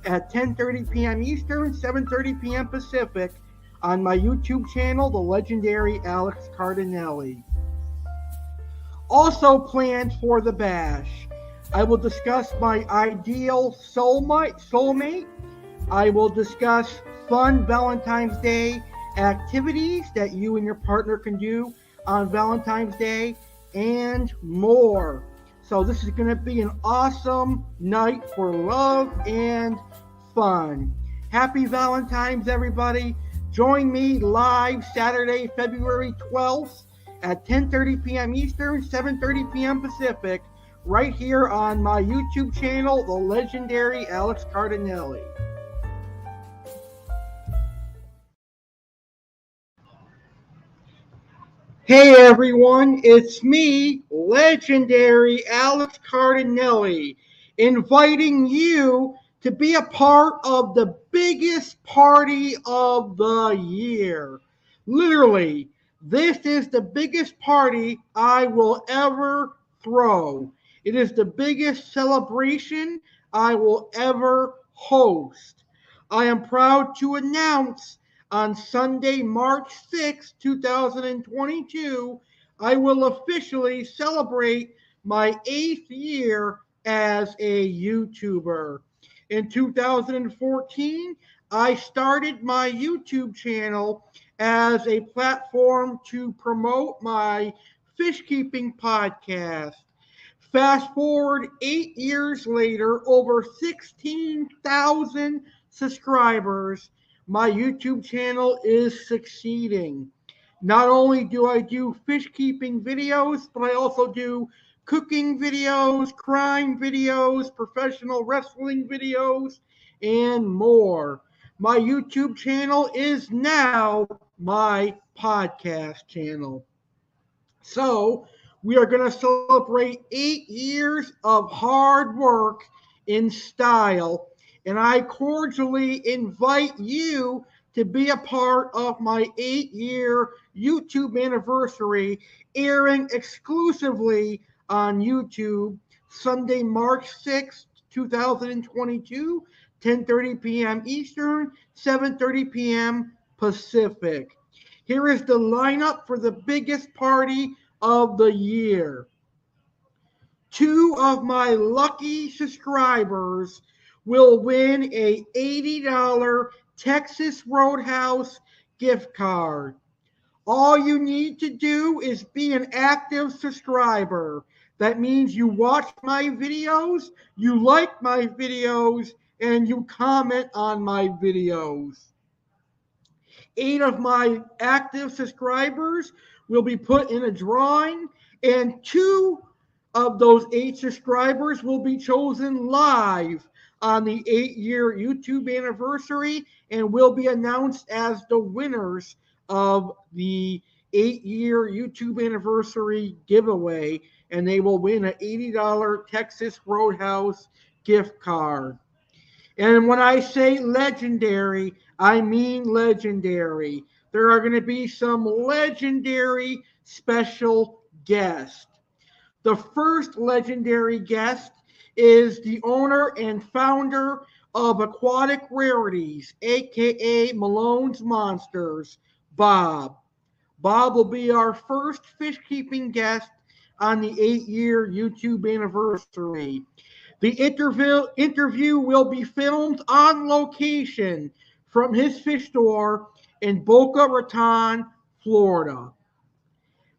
[SPEAKER 1] at 10:30 p.m. Eastern, 7:30 p.m. Pacific on my YouTube channel, the legendary Alex Cardinale. Also planned for the Bash, I will discuss my ideal soulmate. I will discuss fun Valentine's Day activities that you and your partner can do on Valentine's Day and more. So this is going to be an awesome night for love and fun. Happy Valentine's, everybody. Join me live Saturday, February 12th at 10:30 p.m. Eastern, 7:30 p.m. Pacific, right here on my YouTube channel, the legendary Alex Cardinale. Hey everyone, it's me, legendary Alex Cardinale, inviting you to be a part of the biggest party of the year. Literally, this is the biggest party I will ever throw. It is the biggest celebration I will ever host. I am proud to announce on Sunday, March 6, 2022, I will officially celebrate my 8th year as a YouTuber. In 2014, I started my YouTube channel as a platform to promote my fish keeping podcast. Fast forward 8 years later, over 16,000 subscribers, my YouTube channel is succeeding. Not only do I do fish keeping videos, but I also do cooking videos, crime videos, professional wrestling videos, and more. My YouTube channel is now my podcast channel. So, we are going to celebrate 8 years of hard work in style, and I cordially invite you to be a part of my 8-year YouTube anniversary, airing exclusively on YouTube Sunday, March 6th, 2022, 10:30 p.m. Eastern, 7:30 p.m. Pacific. Here is the lineup for the biggest party of the year. 2 of my lucky subscribers will win a $80 Texas Roadhouse gift card. All you need to do is be an active subscriber. That means you watch my videos, you like my videos, and you comment on my videos. 8 of my active subscribers will be put in a drawing, and 2 of those 8 subscribers will be chosen live on the 8-year YouTube anniversary and will be announced as the winners of the 8-year YouTube anniversary giveaway, and they will win an $80 Texas Roadhouse gift card. And when I say legendary, I mean legendary. There are going to be some legendary special guests. The first legendary guest is the owner and founder of Aquatic Rarities, aka Malone's Monsters, Bob. Bob will be our first fish keeping guest on the 8-year YouTube anniversary. The interview will be filmed on location from his fish store in Boca Raton, Florida.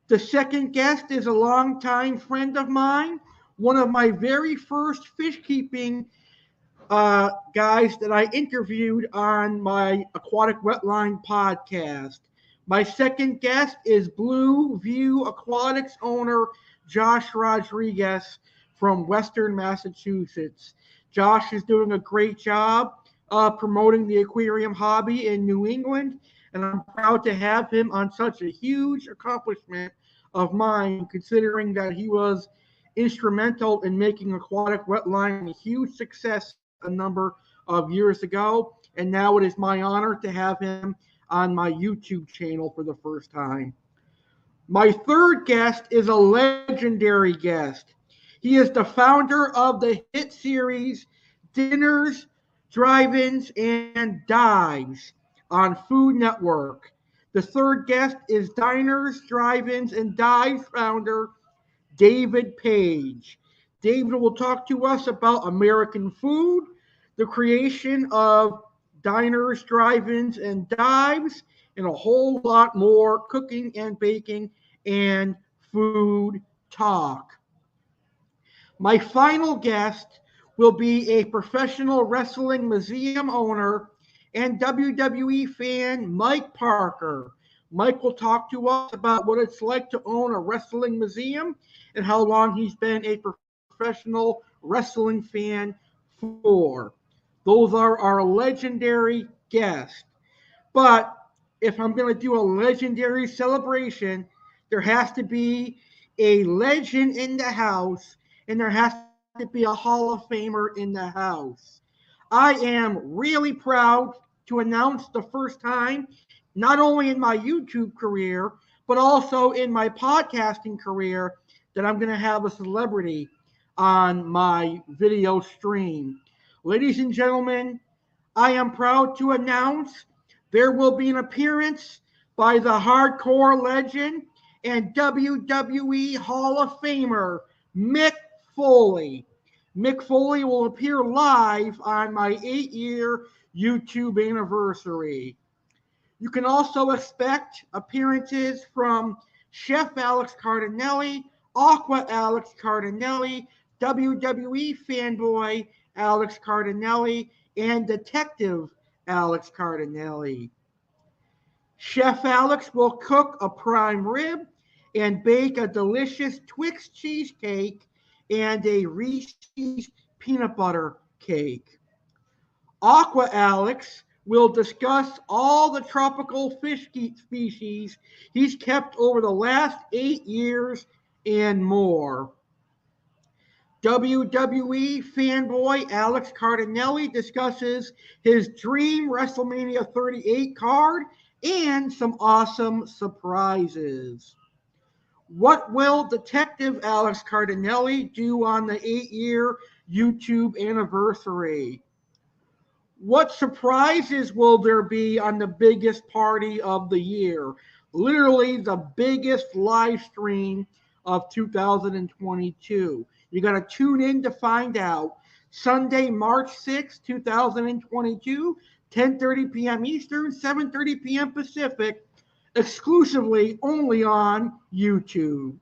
[SPEAKER 1] The second guest is a longtime friend of mine, one of my very first fish keeping guys that I interviewed on my Aquatic Wetline podcast. My second guest is Blue View Aquatics owner Josh Rodriguez from Western Massachusetts. Josh is doing a great job promoting the aquarium hobby in New England, and I'm proud to have him on such a huge accomplishment of mine, considering that he was instrumental in making Aquatic Wetline a huge success a number of years ago, and now it is my honor to have him on my YouTube channel for the first time. My third guest is a legendary guest. He is the founder of the hit series Dinners, Drive-Ins, and Dives on Food Network. The third guest is Diners, Drive-Ins, and Dives founder David Page. David will talk to us about American food, the creation of diners, drive-ins, and dives, and a whole lot more cooking and baking and food talk. My final guest will be a professional wrestling museum owner and WWE fan, Mike Parker. Mike will talk to us about what it's like to own a wrestling museum and how long he's been a professional wrestling fan for. Those are our legendary guests. But if I'm going to do a legendary celebration, there has to be a legend in the house, and there has to be a Hall of Famer in the house. I am really proud to announce the first time, not only in my YouTube career, but also in my podcasting career, that I'm going to have a celebrity on my video stream. Ladies and gentlemen, I am proud to announce there will be an appearance by the hardcore legend and WWE Hall of Famer, Mick Foley. Mick Foley will appear live on my 8-year YouTube anniversary. You can also expect appearances from Chef Alex Cardinale, Aqua Alex Cardinale, WWE fanboy Alex Cardinale, and Detective Alex Cardinale. Chef Alex will cook a prime rib and bake a delicious Twix cheesecake and a Reese's peanut butter cake. Aqua Alex will discuss all the tropical fish species he's kept over the last 8 years and more. WWE fanboy Alex Cardinale discusses his dream WrestleMania 38 card and some awesome surprises. What will Detective Alex Cardinale do on the 8-year YouTube anniversary? What surprises will there be on the biggest party of the year? Literally the biggest live stream of 2022. You got to tune in to find out. Sunday, March 6, 2022, 10:30 p.m. Eastern, 7:30 p.m. Pacific, exclusively only on YouTube.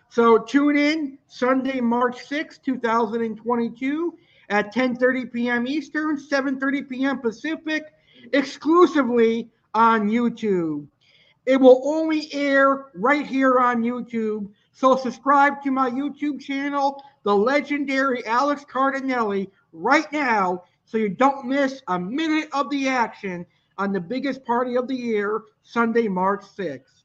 [SPEAKER 1] So tune in Sunday, March 6, 2022 at 10:30 p.m. Eastern, 7:30 p.m. Pacific, exclusively on YouTube. It will only air right here on YouTube, So subscribe to my YouTube channel, the legendary Alex Cardinale, right now so you don't miss a minute of the action on the biggest party of the year, Sunday, March 6th.